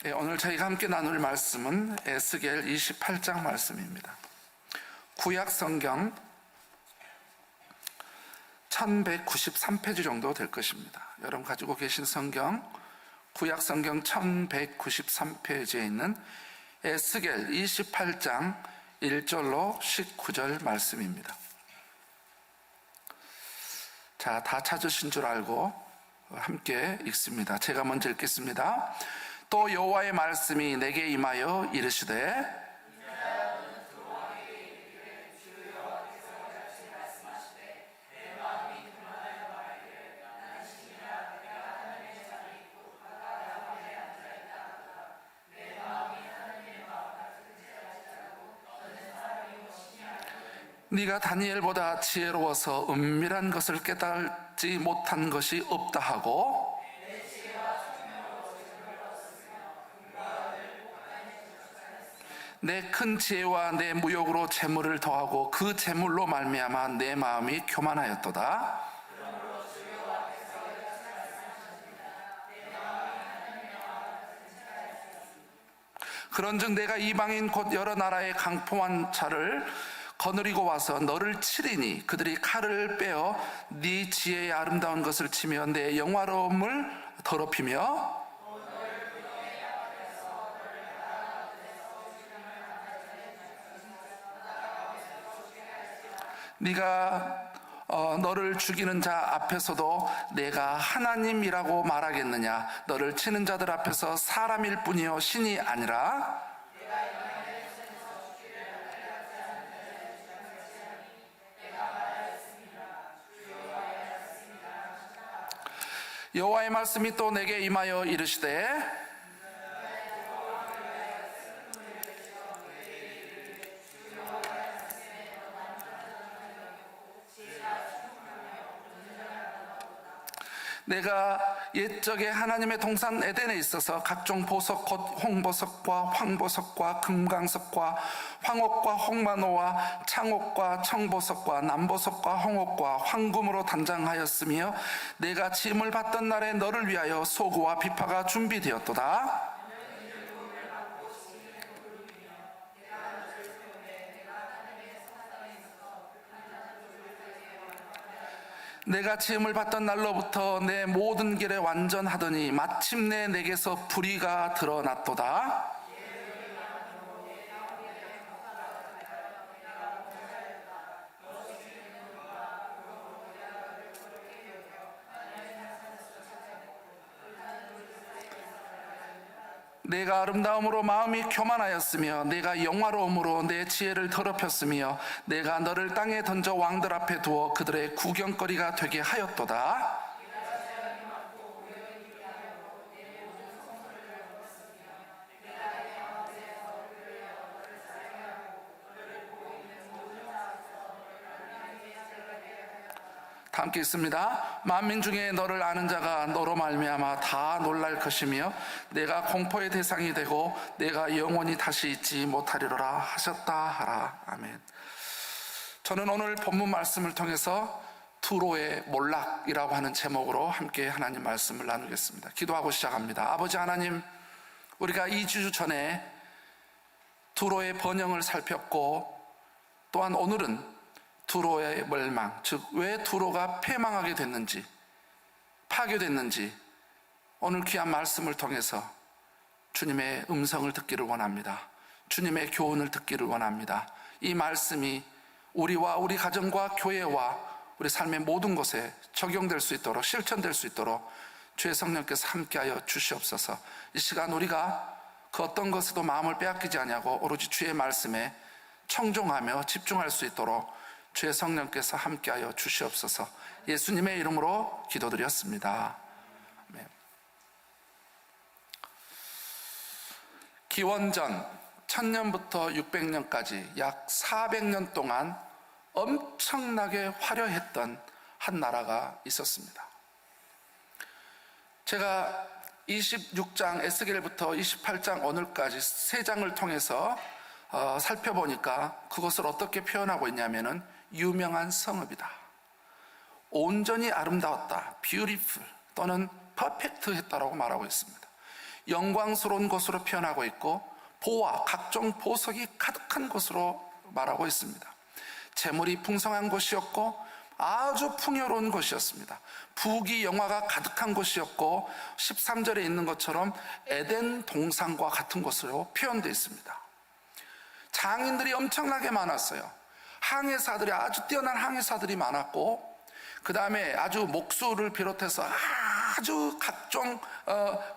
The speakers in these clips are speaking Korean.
오늘 저희가 함께 나눌 말씀은 에스겔 28장 말씀입니다. 구약 성경 1193페이지 정도 될 것입니다. 여러분 가지고 계신 성경, 구약 성경 1193페이지에 있는 에스겔 28장 1절로 19절 말씀입니다. 자, 다 찾으신 줄 알고 함께 읽습니다. 제가 먼저 읽겠습니다. 또 여호와의 말씀이 내게 임하여 이르시되 네가 다니엘보다 지혜로워서 은밀한 것을 깨달지 못한 것이 없다 하고 내 큰 지혜와 내 무역으로 재물을 더하고 그 재물로 말미암아 내 마음이 교만하였도다. 그런즉 내가 이방인 곧 여러 나라의 강포한 자를 거느리고 와서 너를 치리니 그들이 칼을 빼어 네 지혜의 아름다운 것을 치며 내 영화로움을 더럽히며 네가 너를 죽이는 자 앞에서도 내가 하나님이라고 말하겠느냐? 너를 치는 자들 앞에서 사람일 뿐이요 신이 아니라 여호와의 말씀이 또 내게 임하여 이르시되 내가 옛적에 하나님의 동산 에덴에 있어서 각종 보석 곧 홍보석과 황보석과 금강석과 황옥과 홍만호와 창옥과 청보석과 남보석과 홍옥과 황금으로 단장하였으며 내가 짐을 받던 날에 너를 위하여 소구와 비파가 준비되었도다. 내가 지음을 받던 날로부터 내 모든 길에 완전하더니 마침내 내게서 불의가 드러났도다. 내가 아름다움으로 마음이 교만하였으며 내가 영화로움으로 내 지혜를 더럽혔으며 내가 너를 땅에 던져 왕들 앞에 두어 그들의 구경거리가 되게 하였도다. 다 함께 있습니다. 만민 중에 너를 아는 자가 너로 말미암아 다 놀랄 것이며 내가 공포의 대상이 되고 내가 영원히 다시 잊지 못하리로라 하셨다 하라. 아멘. 저는 오늘 본문 말씀을 통해서 두로의 몰락이라고 하는 제목으로 함께 하나님 말씀을 나누겠습니다. 기도하고 시작합니다. 아버지 하나님, 우리가 2주 전에 두로의 번영을 살폈고 또한 오늘은 두로의 멸망, 즉 왜 두로가 패망하게 됐는지, 파괴됐는지 오늘 귀한 말씀을 통해서 주님의 음성을 듣기를 원합니다. 주님의 교훈을 듣기를 원합니다. 이 말씀이 우리와 우리 가정과 교회와 우리 삶의 모든 곳에 적용될 수 있도록, 실천될 수 있도록 주의 성령께서 함께하여 주시옵소서. 이 시간 우리가 그 어떤 것에도 마음을 빼앗기지 아니하고 오로지 주의 말씀에 청종하며 집중할 수 있도록 주의 성령께서 함께하여 주시옵소서. 예수님의 이름으로 기도드렸습니다. 아멘. 기원전 1000년부터 600년까지 약 400년 동안 엄청나게 화려했던 한 나라가 있었습니다. 제가 26장 에스겔부터 28장 오늘까지 3장을 통해서 살펴보니까 그것을 어떻게 표현하고 있냐면은 유명한 성읍이다, 온전히 아름다웠다, beautiful 또는 perfect 했다라고 말하고 있습니다. 영광스러운 곳으로 표현하고 있고 보화, 각종 보석이 가득한 곳으로 말하고 있습니다. 재물이 풍성한 곳이었고 아주 풍요로운 곳이었습니다. 부귀영화가 가득한 곳이었고 13절에 있는 것처럼 에덴 동산과 같은 곳으로 표현되어 있습니다. 장인들이 엄청나게 많았어요. 항해사들이, 아주 뛰어난 항해사들이 많았고, 그 다음에 아주 목수를 비롯해서 아주 각종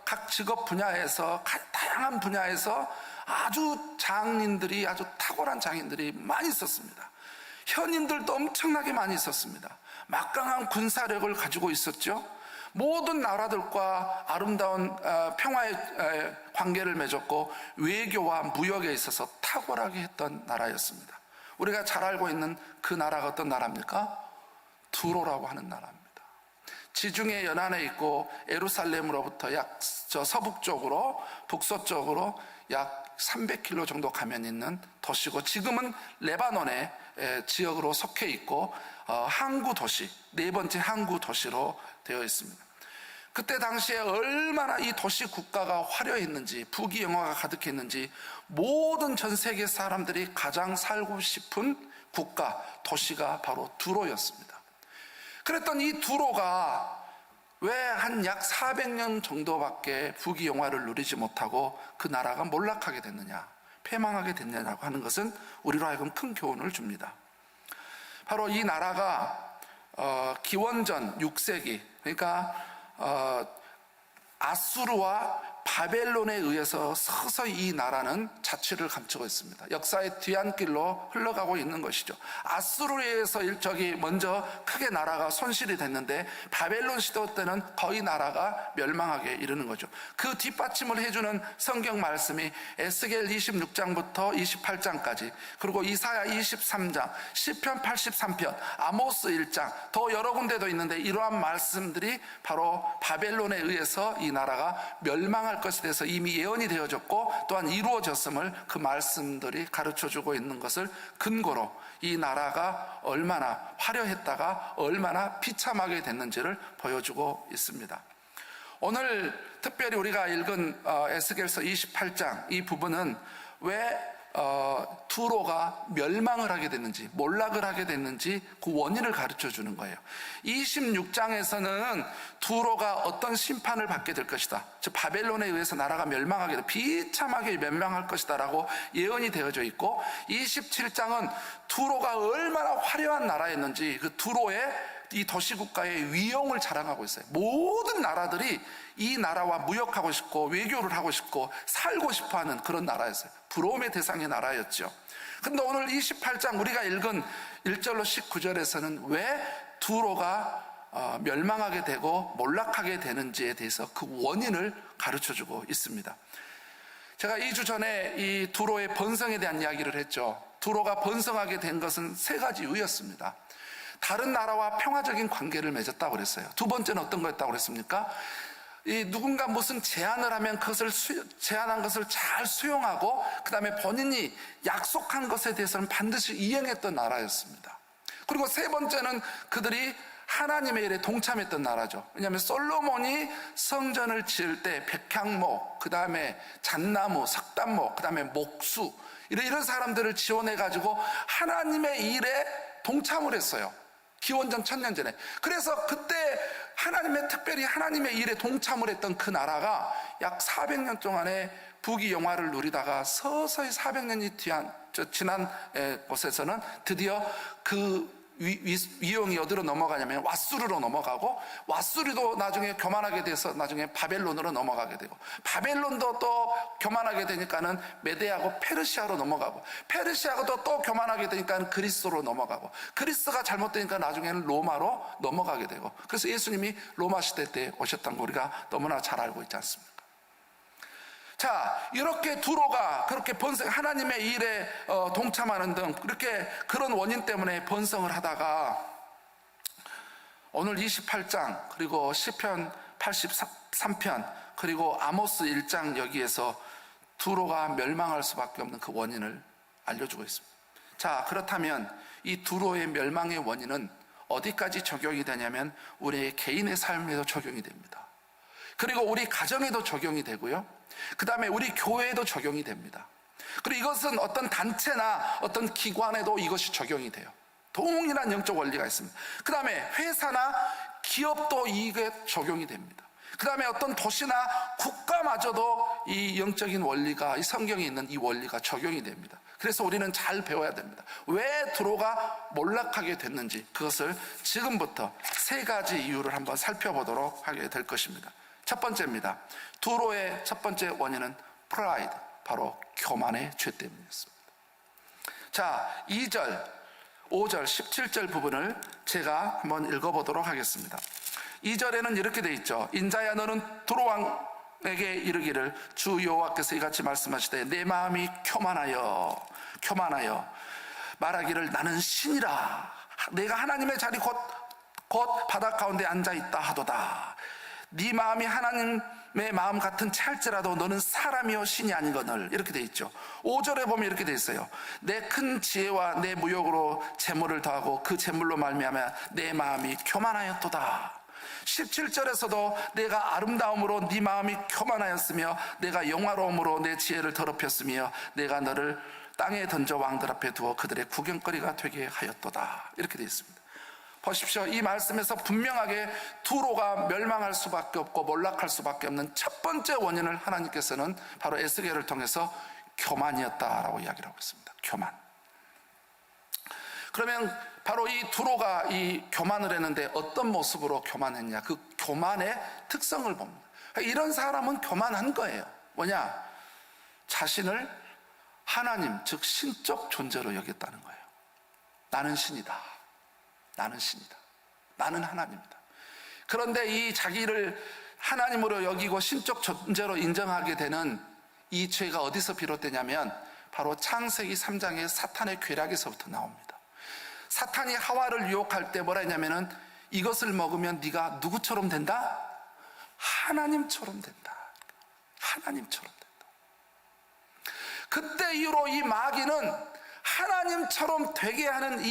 각 직업 분야에서, 다양한 분야에서 아주 장인들이, 아주 탁월한 장인들이 많이 있었습니다. 현인들도 엄청나게 많이 있었습니다. 막강한 군사력을 가지고 있었죠. 모든 나라들과 아름다운 평화의 관계를 맺었고 외교와 무역에 있어서 탁월하게 했던 나라였습니다. 우리가 잘 알고 있는 그 나라가 어떤 나라입니까? 두로라고 하는 나라입니다. 지중해 연안에 있고 예루살렘으로부터 약 서북쪽으로, 북서쪽으로 약 300km 정도 가면 있는 도시고, 지금은 레바논의 지역으로 속해 있고 항구 도시, 네 번째 항구 도시로 되어 있습니다. 그때 당시에 얼마나 이 도시 국가가 화려했는지, 부귀영화가 가득했는지 모든 전 세계 사람들이 가장 살고 싶은 국가, 도시가 바로 두로였습니다. 그랬던 이 두로가 왜 한 약 400년 정도밖에 부귀영화를 누리지 못하고 그 나라가 몰락하게 됐느냐, 패망하게 됐느냐고 하는 것은 우리로 하여금 큰 교훈을 줍니다. 바로 이 나라가 기원전 6세기, 그러니까 아수르와 바벨론에 의해서 서서히 이 나라는 자취를 감추고 있습니다. 역사의 뒤안길로 흘러가고 있는 것이죠. 아수르에 의해서 일적이 먼저 크게 나라가 손실이 됐는데 바벨론 시대 때는 거의 나라가 멸망하게 이르는 거죠. 그 뒷받침을 해주는 성경 말씀이 에스겔 26장부터 28장까지, 그리고 이사야 23장, 시편 83편, 아모스 1장, 더 여러 군데도 있는데 이러한 말씀들이 바로 바벨론에 의해서 이 나라가 멸망할 것에 대해서 이미 예언이 되어졌고 또한 이루어졌음을 그 말씀들이 가르쳐주고 있는 것을 근거로 이 나라가 얼마나 화려했다가 얼마나 비참하게 됐는지를 보여주고 있습니다. 오늘 특별히 우리가 읽은 에스겔서 28장 이 부분은 왜 두로가 멸망을 하게 됐는지, 몰락을 하게 됐는지 그 원인을 가르쳐 주는 거예요. 26장에서는 두로가 어떤 심판을 받게 될 것이다, 즉 바벨론에 의해서 나라가 멸망하게 돼 비참하게 멸망할 것이다 라고 예언이 되어져 있고, 27장은 두로가 얼마나 화려한 나라였는지 그 두로의 이 도시국가의 위용을 자랑하고 있어요. 모든 나라들이 이 나라와 무역하고 싶고 외교를 하고 싶고 살고 싶어하는 그런 나라였어요. 부러움의 대상의 나라였죠. 그런데 오늘 28장 우리가 읽은 1절로 19절에서는 왜 두로가 멸망하게 되고 몰락하게 되는지에 대해서 그 원인을 가르쳐주고 있습니다. 제가 2주 전에 이 두로의 번성에 대한 이야기를 했죠. 두로가 번성하게 된 것은 세 가지 이유였습니다. 다른 나라와 평화적인 관계를 맺었다고 그랬어요. 두 번째는 어떤 거였다고 그랬습니까? 누군가 무슨 제안을 하면 그것을 제안한 것을 잘 수용하고 그 다음에 본인이 약속한 것에 대해서는 반드시 이행했던 나라였습니다. 그리고 세 번째는 그들이 하나님의 일에 동참했던 나라죠. 왜냐하면 솔로몬이 성전을 지을 때 백향목, 그 다음에 잣나무, 석단목, 그 다음에 목수 이런 사람들을 지원해가지고 하나님의 일에 동참을 했어요. 기원전 1000년 전에. 그래서 그때 특별히 하나님의 일에 동참을 했던 그 나라가 약 400년 동안의 부귀영화를 누리다가 서서히 400년이 지난 곳에서는 드디어 그 위용이 어디로 넘어가냐면 왓수르로 넘어가고, 왓수르도 나중에 교만하게 돼서 나중에 바벨론으로 넘어가게 되고, 바벨론도 또 교만하게 되니까는 메데하고 페르시아로 넘어가고, 페르시아도 또 교만하게 되니까 그리스로 넘어가고, 그리스가 잘못되니까 나중에는 로마로 넘어가게 되고, 그래서 예수님이 로마 시대 때 오셨던 거 우리가 너무나 잘 알고 있지 않습니까? 자, 이렇게 두로가 그렇게 하나님의 일에 동참하는 등 그런 원인 때문에 번성을 하다가 오늘 28장 그리고 시편 83편 그리고 아모스 1장 여기에서 두로가 멸망할 수밖에 없는 그 원인을 알려주고 있습니다. 자, 그렇다면 이 두로의 멸망의 원인은 어디까지 적용이 되냐면 우리의 개인의 삶에도 적용이 됩니다. 그리고 우리 가정에도 적용이 되고요. 그 다음에 우리 교회에도 적용이 됩니다. 그리고 이것은 어떤 단체나 어떤 기관에도 이것이 적용이 돼요. 동일한 영적 원리가 있습니다. 그 다음에 회사나 기업도 이게 적용이 됩니다. 그 다음에 어떤 도시나 국가마저도 이 영적인 원리가, 이 성경에 있는 이 원리가 적용이 됩니다. 그래서 우리는 잘 배워야 됩니다. 왜 두로가 몰락하게 됐는지, 그것을 지금부터 세 가지 이유를 한번 살펴보도록 하게 될 것입니다. 첫 번째입니다. 두로의 첫 번째 원인은 프라이드, 바로 교만의 죄 때문이었습니다. 자, 2절, 5절, 17절 부분을 제가 한번 읽어보도록 하겠습니다. 2절에는 이렇게 되어 있죠. 인자야, 너는 두로 왕에게 이르기를, 주 여호와께서 이같이 말씀하시되 내 마음이 교만하여 말하기를 나는 신이라. 내가 하나님의 자리 곧 바닥 가운데 앉아있다 하도다. 네 마음이 하나님의 마음 같은 찰지라도 너는 사람이요 신이 아니거늘. 이렇게 되어 있죠. 5절에 보면 이렇게 되어 있어요. 내 큰 지혜와 내 무역으로 재물을 더하고 그 재물로 말미암아 내 마음이 교만하였도다. 17절에서도 내가 아름다움으로 네 마음이 교만하였으며 내가 영화로움으로 내 지혜를 더럽혔으며 내가 너를 땅에 던져 왕들 앞에 두어 그들의 구경거리가 되게 하였도다. 이렇게 되어 있습니다. 보십시오. 이 말씀에서 분명하게 두로가 멸망할 수밖에 없고 몰락할 수밖에 없는 첫 번째 원인을 하나님께서는 바로 에스겔을 통해서 교만이었다라고 이야기를 하고 있습니다. 교만. 그러면 바로 이 두로가 이 교만을 했는데 어떤 모습으로 교만했냐, 그 교만의 특성을 봅니다. 이런 사람은 교만한 거예요. 뭐냐? 자신을 하나님, 즉 신적 존재로 여겼다는 거예요. 나는 신이다. 나는 신이다. 나는 하나님이다. 그런데 이 자기를 하나님으로 여기고 신적 존재로 인정하게 되는 이 죄가 어디서 비롯되냐면 바로 창세기 3장의 사탄의 괴락에서부터 나옵니다. 사탄이 하와를 유혹할 때 뭐라 했냐면은 이것을 먹으면 네가 누구처럼 된다? 하나님처럼 된다. 하나님처럼 된다. 그때 이후로 이 마귀는 하나님처럼 되게 하는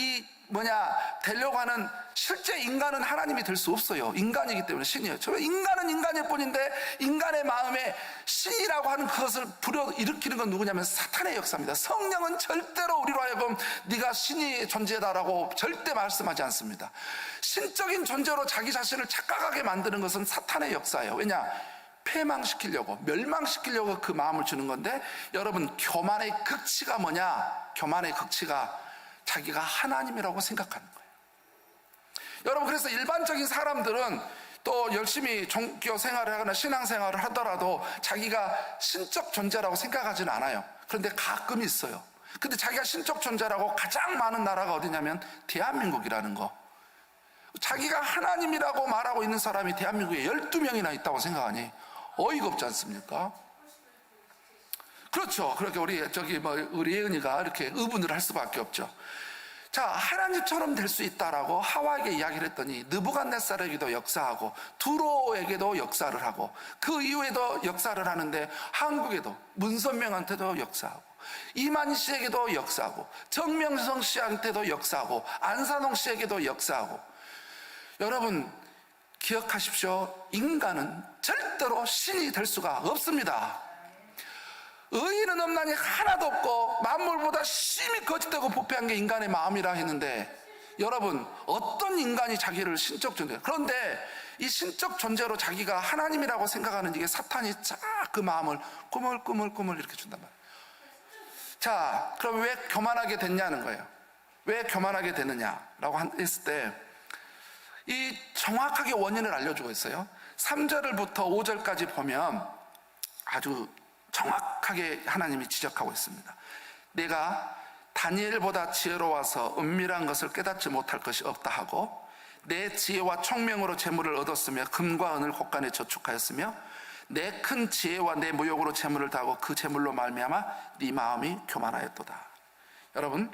되려고 하는, 실제 인간은 하나님이 될 수 없어요. 인간이기 때문에 신이에요. 저 인간은 인간일 뿐인데 인간의 마음에 신이라고 하는 그것을 불러일으키는 건 누구냐면 사탄의 역사입니다. 성령은 절대로 우리로 하여금 네가 신이 존재다라고 절대 말씀하지 않습니다. 신적인 존재로 자기 자신을 착각하게 만드는 것은 사탄의 역사예요. 왜냐? 패망시키려고, 멸망시키려고 그 마음을 주는 건데, 여러분, 교만의 극치가 뭐냐? 교만의 극치가 자기가 하나님이라고 생각하는 거예요. 여러분, 그래서 일반적인 사람들은 또 열심히 종교 생활을 하거나 신앙 생활을 하더라도 자기가 신적 존재라고 생각하지는 않아요. 그런데 가끔 있어요. 근데 자기가 신적 존재라고 가장 많은 나라가 어디냐면 대한민국이라는 거. 자기가 하나님이라고 말하고 있는 사람이 대한민국에 12명이나 있다고 생각하니 어이가 없지 않습니까? 그렇죠. 그렇게 우리 예은이가 이렇게 의분을 할 수밖에 없죠. 자, 하나님처럼 될 수 있다라고 하와에게 이야기를 했더니 느부갓네살에게도 역사하고 두로에게도 역사를 하고 그 이후에도 역사를 하는데 한국에도 문선명한테도 역사하고 이만희 씨에게도 역사하고 정명성 씨한테도 역사하고 안산홍 씨에게도 역사하고. 여러분, 기억하십시오. 인간은 절대로 신이 될 수가 없습니다. 의인은 없나니 하나도 없고 만물보다 심히 거짓되고 부패한 게 인간의 마음이라 했는데, 여러분, 어떤 인간이 자기를 신적 존재, 그런데 이 신적 존재로 자기가 하나님이라고 생각하는 이게 사탄이 쫙 그 마음을 꾸물꾸물 이렇게 준단 말이에요. 자, 그럼 왜 교만하게 됐냐는 거예요. 왜 교만하게 되느냐라고 했을 때 이 정확하게 원인을 알려주고 있어요. 3절부터 5절까지 보면 아주 정확하게 하나님이 지적하고 있습니다. 내가 다니엘보다 지혜로워서 은밀한 것을 깨닫지 못할 것이 없다 하고 내 지혜와 총명으로 재물을 얻었으며 금과 은을 곳간에 저축하였으며 내 큰 지혜와 내 무역으로 재물을 다하고 그 재물로 말미암아 네 마음이 교만하였도다. 여러분,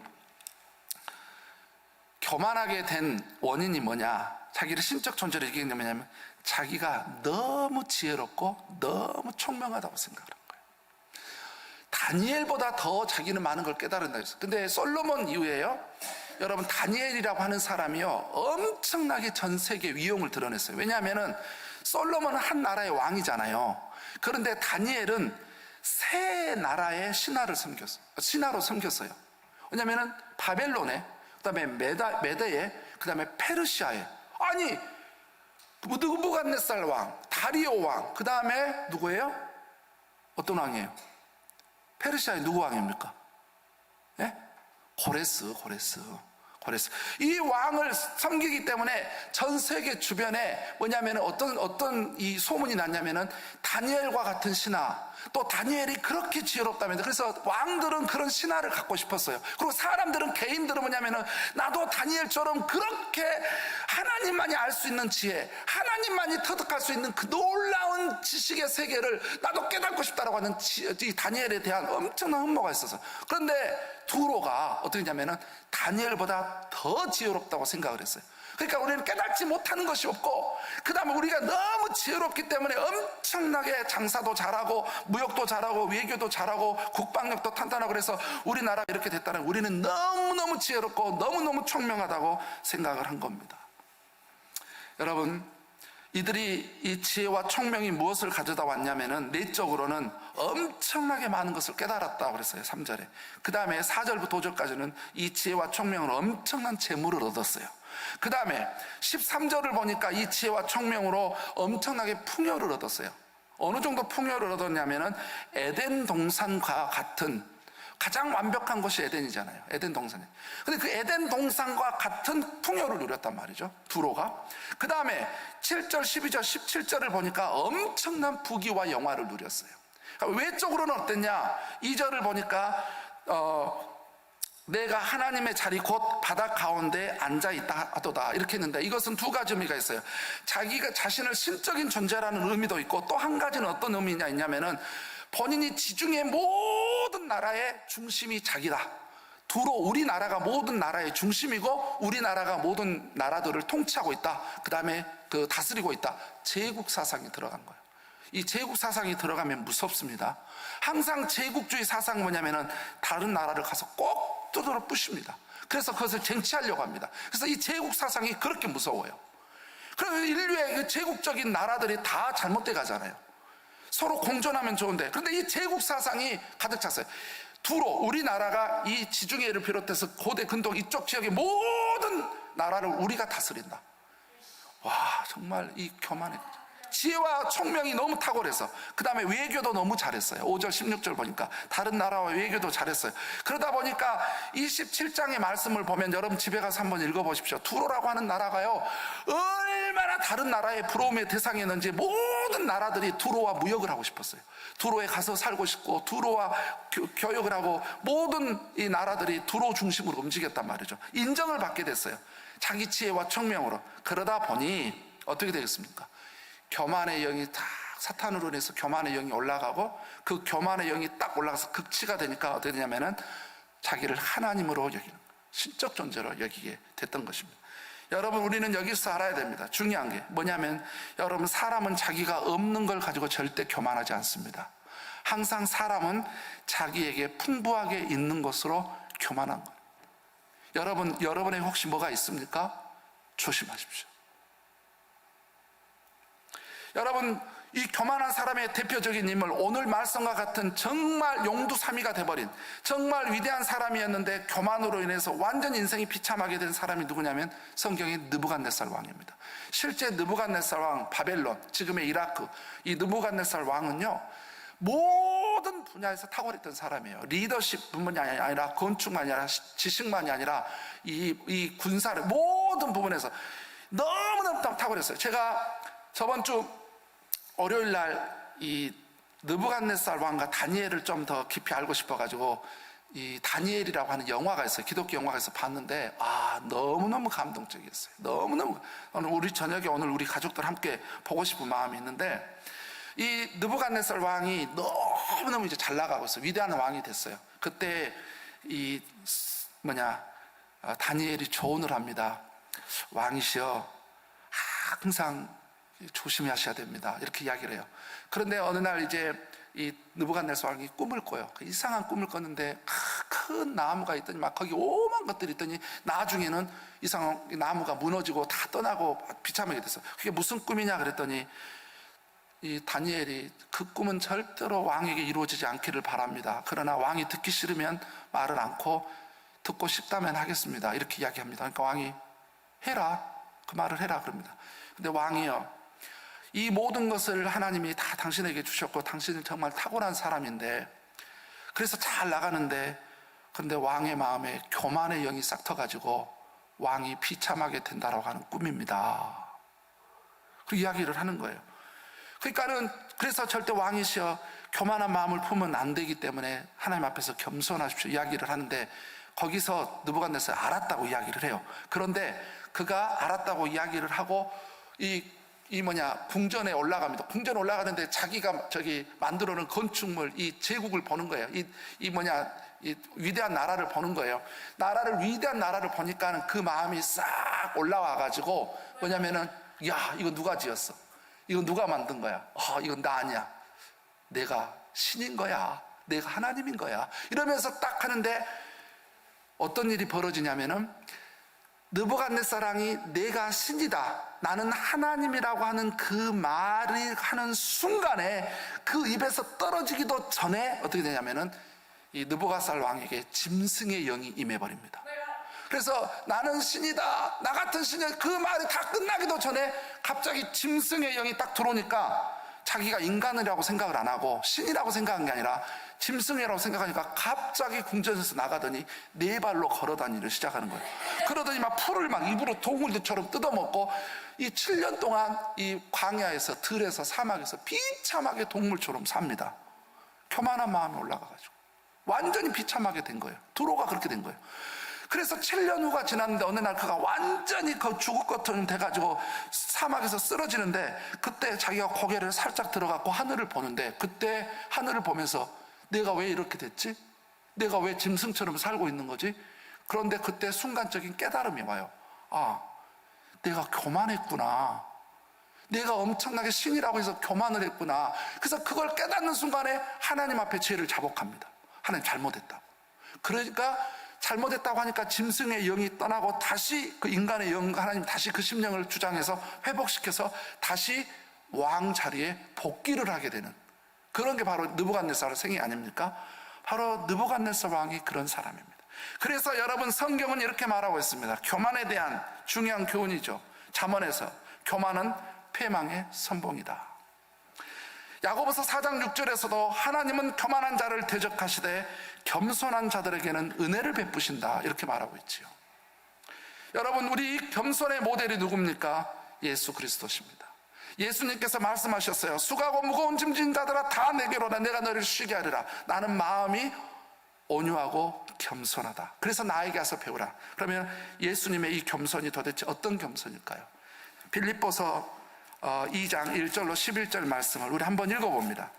교만하게 된 원인이 뭐냐? 자기를 신적 존재로 얘기하는 게 뭐냐면 자기가 너무 지혜롭고 너무 총명하다고 생각을 한 거예요. 다니엘보다 더 자기는 많은 걸 깨달은다 했어요. 근데 솔로몬 이후에요, 여러분, 다니엘이라고 하는 사람이요 엄청나게 전 세계 위용을 드러냈어요. 왜냐하면은 솔로몬은 한 나라의 왕이잖아요. 그런데 다니엘은 세 나라의 신하로 섬겼어요. 왜냐면은 바벨론에, 그 다음에 메대에, 그 다음에 페르시아에. 아니, 느부갓네살 왕, 다리오 왕, 그 다음에 누구예요? 어떤 왕이에요? 페르시아의 누구 왕입니까? 예? 고레스. 이 왕을 섬기기 때문에 전 세계 주변에 뭐냐면 어떤 이 소문이 났냐면은 다니엘과 같은 신하, 또 다니엘이 그렇게 지혜롭다면서, 그래서 왕들은 그런 신하를 갖고 싶었어요. 그리고 사람들은, 개인들은 뭐냐면은 나도 다니엘처럼 그렇게 하나님만이 알 수 있는 지혜, 하나님만이 터득할 수 있는 그 놀라운 지식의 세계를 나도 깨닫고 싶다라고 하는 이 다니엘에 대한 엄청난 흠모가 있어서. 그런데 두로가 어떻게 했냐면은 다니엘보다 더 지혜롭다고 생각을 했어요. 그러니까 우리는 깨닫지 못하는 것이 없고, 그 다음에 우리가 너무 지혜롭기 때문에 엄청나게 장사도 잘하고 무역도 잘하고 외교도 잘하고 국방력도 탄탄하고, 그래서 우리나라가 이렇게 됐다는, 우리는 너무너무 지혜롭고 너무너무 총명하다고 생각을 한 겁니다. 여러분, 이들이 이 지혜와 총명이 무엇을 가져다 왔냐면은 내적으로는 엄청나게 많은 것을 깨달았다고 그랬어요. 3절에. 그 다음에 4절부터 5절까지는 이 지혜와 총명으로 엄청난 재물을 얻었어요. 그 다음에 13절을 보니까 이 지혜와 총명으로 엄청나게 풍요를 얻었어요. 어느 정도 풍요를 얻었냐면은 에덴 동산과 같은, 가장 완벽한 곳이 에덴이잖아요. 에덴 동산이. 근데 그 에덴 동산과 같은 풍요를 누렸단 말이죠, 두로가. 그 다음에 7절, 12절, 17절을 보니까 엄청난 부귀와 영화를 누렸어요. 그러니까 외적으로는 어땠냐? 2절을 보니까 내가 하나님의 자리 곧 바다 가운데 앉아있다 하도다, 이렇게 했는데, 이것은 두 가지 의미가 있어요. 자기가 자신을 신적인 존재라는 의미도 있고, 또 한 가지는 어떤 의미냐 있냐면은 본인이 지중해 모든 나라의 중심이 자기다. 두로 우리나라가 모든 나라의 중심이고 우리나라가 모든 나라들을 통치하고 있다. 그 다음에 다스리고 있다. 제국 사상이 들어간 거예요. 이 제국 사상이 들어가면 무섭습니다. 항상 제국주의 사상은 뭐냐면은 다른 나라를 가서 꼭 두드러 부십니다. 그래서 그것을 쟁취하려고 합니다. 그래서 이 제국 사상이 그렇게 무서워요. 그래서 인류의 그 제국적인 나라들이 다 잘못돼 가잖아요. 서로 공존하면 좋은데, 그런데 이 제국 사상이 가득 찼어요. 두로 우리나라가 이 지중해를 비롯해서 고대 근동 이쪽 지역의 모든 나라를 우리가 다스린다. 와, 정말 이 교만해. 지혜와 총명이 너무 탁월해서, 그 다음에 외교도 너무 잘했어요. 5절 16절 보니까 다른 나라와 외교도 잘했어요. 그러다 보니까 27장의 말씀을 보면, 여러분 집에 가서 한번 읽어보십시오. 두로라고 하는 나라가요, 얼마나 다른 나라의 부러움의 대상이었는지 모든 나라들이 두로와 무역을 하고 싶었어요. 두로에 가서 살고 싶고 두로와 교역을 하고, 모든 이 나라들이 두로 중심으로 움직였단 말이죠. 인정을 받게 됐어요, 자기 지혜와 총명으로. 그러다 보니 어떻게 되겠습니까? 교만의 영이 딱, 사탄으로 인해서 교만의 영이 올라가고, 그 교만의 영이 딱 올라가서 극치가 되니까 어떻게 되냐면은 자기를 하나님으로 여기는, 신적 존재로 여기게 됐던 것입니다. 여러분, 우리는 여기서 알아야 됩니다. 중요한 게 뭐냐면, 여러분, 사람은 자기가 없는 걸 가지고 절대 교만하지 않습니다. 항상 사람은 자기에게 풍부하게 있는 것으로 교만한 거예요. 여러분의 혹시 뭐가 있습니까? 조심하십시오. 여러분, 이 교만한 사람의 대표적인 인물, 오늘 말씀과 같은 정말 용두사미가 돼버린 정말 위대한 사람이었는데 교만으로 인해서 완전 인생이 비참하게 된 사람이 누구냐면 성경의 느부갓네살 왕입니다. 실제 느부갓네살 왕, 바벨론, 지금의 이라크, 이 느부갓네살 왕은요, 모든 분야에서 탁월했던 사람이에요. 리더십뿐만이 아니라, 건축만이 아니라, 지식만이 아니라 이 군사를 모든 부분에서 너무너무 탁월했어요. 제가 저번 주 월요일 날 이 느부갓네살 왕과 다니엘을 좀 더 깊이 알고 싶어가지고 이 다니엘이라고 하는 영화가 있어요. 기독교 영화가 있어서 봤는데, 너무너무 감동적이었어요. 너무너무. 우리 저녁에 오늘 우리 가족들 함께 보고 싶은 마음이 있는데, 이 느부갓네살 왕이 너무너무 이제 잘 나가고 있어요. 위대한 왕이 됐어요. 그때 다니엘이 조언을 합니다. 왕이시여, 항상 조심하셔야 됩니다. 이렇게 이야기를 해요. 그런데 어느 날 이제 이 느부갓네살 왕이 꿈을 꿔요. 이상한 꿈을 꿨는데 큰 나무가 있더니 막 거기 오만 것들이 있더니 나중에는 이상 나무가 무너지고 다 떠나고 비참하게 됐어. 그게 무슨 꿈이냐 그랬더니 이 다니엘이 그 꿈은 절대로 왕에게 이루어지지 않기를 바랍니다. 그러나 왕이 듣기 싫으면 말을 않고 듣고 싶다면 하겠습니다. 이렇게 이야기합니다. 그러니까 왕이 해라. 그 말을 해라 그럽니다. 근데 왕이요, 이 모든 것을 하나님이 다 당신에게 주셨고 당신은 정말 탁월한 사람인데 그래서 잘 나가는데 그런데 왕의 마음에 교만의 영이 싹 터가지고 왕이 비참하게 된다라고 하는 꿈입니다. 그 이야기를 하는 거예요. 그러니까는 그래서 절대 왕이시여 교만한 마음을 품으면 안 되기 때문에 하나님 앞에서 겸손하십시오 이야기를 하는데 거기서 느부갓네살이 알았다고 이야기를 해요. 그런데 그가 알았다고 이야기를 하고 궁전에 올라갑니다. 궁전에 올라가는데 자기가 만들어 놓은 건축물, 이 제국을 보는 거예요. 이 위대한 나라를 보는 거예요. 위대한 나라를 보니까는 그 마음이 싹 올라와가지고 야, 이거 누가 지었어? 이거 누가 만든 거야? 이건 나 아니야. 내가 신인 거야. 내가 하나님인 거야. 이러면서 딱 하는데 어떤 일이 벌어지냐면은 느부갓네살이 내가 신이다, 나는 하나님이라고 하는 그 말을 하는 순간에 그 입에서 떨어지기도 전에 어떻게 되냐면은 이 느부갓네살 왕에게 짐승의 영이 임해버립니다. 그래서 나는 신이다, 나 같은 신이, 그 말이 다 끝나기도 전에 갑자기 짐승의 영이 딱 들어오니까 자기가 인간이라고 생각을 안 하고 신이라고 생각한 게 아니라 짐승이라고 생각하니까 갑자기 궁전에서 나가더니 네 발로 걸어 다니기를 시작하는 거예요. 그러더니 막 풀을 막 입으로 동물들처럼 뜯어먹고 이 7년 동안 이 광야에서, 들에서, 사막에서 비참하게 동물처럼 삽니다. 교만한 마음이 올라가가지고 완전히 비참하게 된 거예요. 두로가 그렇게 된 거예요. 그래서 7년 후가 지났는데 어느 날 그가 완전히 죽을 것처럼 돼가지고 사막에서 쓰러지는데 그때 자기가 고개를 살짝 들어갖고 하늘을 보는데 그때 하늘을 보면서 내가 왜 이렇게 됐지? 내가 왜 짐승처럼 살고 있는 거지? 그런데 그때 순간적인 깨달음이 와요. 내가 교만했구나. 내가 엄청나게 신이라고 해서 교만을 했구나. 그래서 그걸 깨닫는 순간에 하나님 앞에 죄를 자복합니다. 하나님 잘못했다고. 그러니까 잘못했다고 하니까 짐승의 영이 떠나고 다시 그 인간의 영, 하나님 다시 그 심령을 주장해서 회복시켜서 다시 왕 자리에 복귀를 하게 되는 그런 게 바로 느부갓네살 생애 아닙니까? 바로 느부갓네살 왕이 그런 사람입니다. 그래서 여러분, 성경은 이렇게 말하고 있습니다. 교만에 대한 중요한 교훈이죠. 잠언에서 교만은 패망의 선봉이다. 야고보서 4장 6절에서도 하나님은 교만한 자를 대적하시되 겸손한 자들에게는 은혜를 베푸신다, 이렇게 말하고 있지요. 여러분, 우리 겸손의 모델이 누굽니까? 예수 그리스도십니다. 예수님께서 말씀하셨어요. 수고하고 무거운 짐진 자들아 다 내게로 오라, 내가 너를 쉬게 하리라. 나는 마음이 온유하고 겸손하다. 그래서 나에게 와서 배우라. 그러면 예수님의 이 겸손이 도대체 어떤 겸손일까요? 빌립보서 2장 1절로 11절 말씀을 우리 한번 읽어봅니다.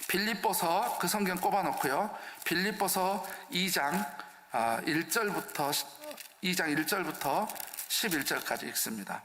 빌립보서, 그 성경 꼽아놓고요. 빌립보서 2장 1절부터 11절까지 읽습니다.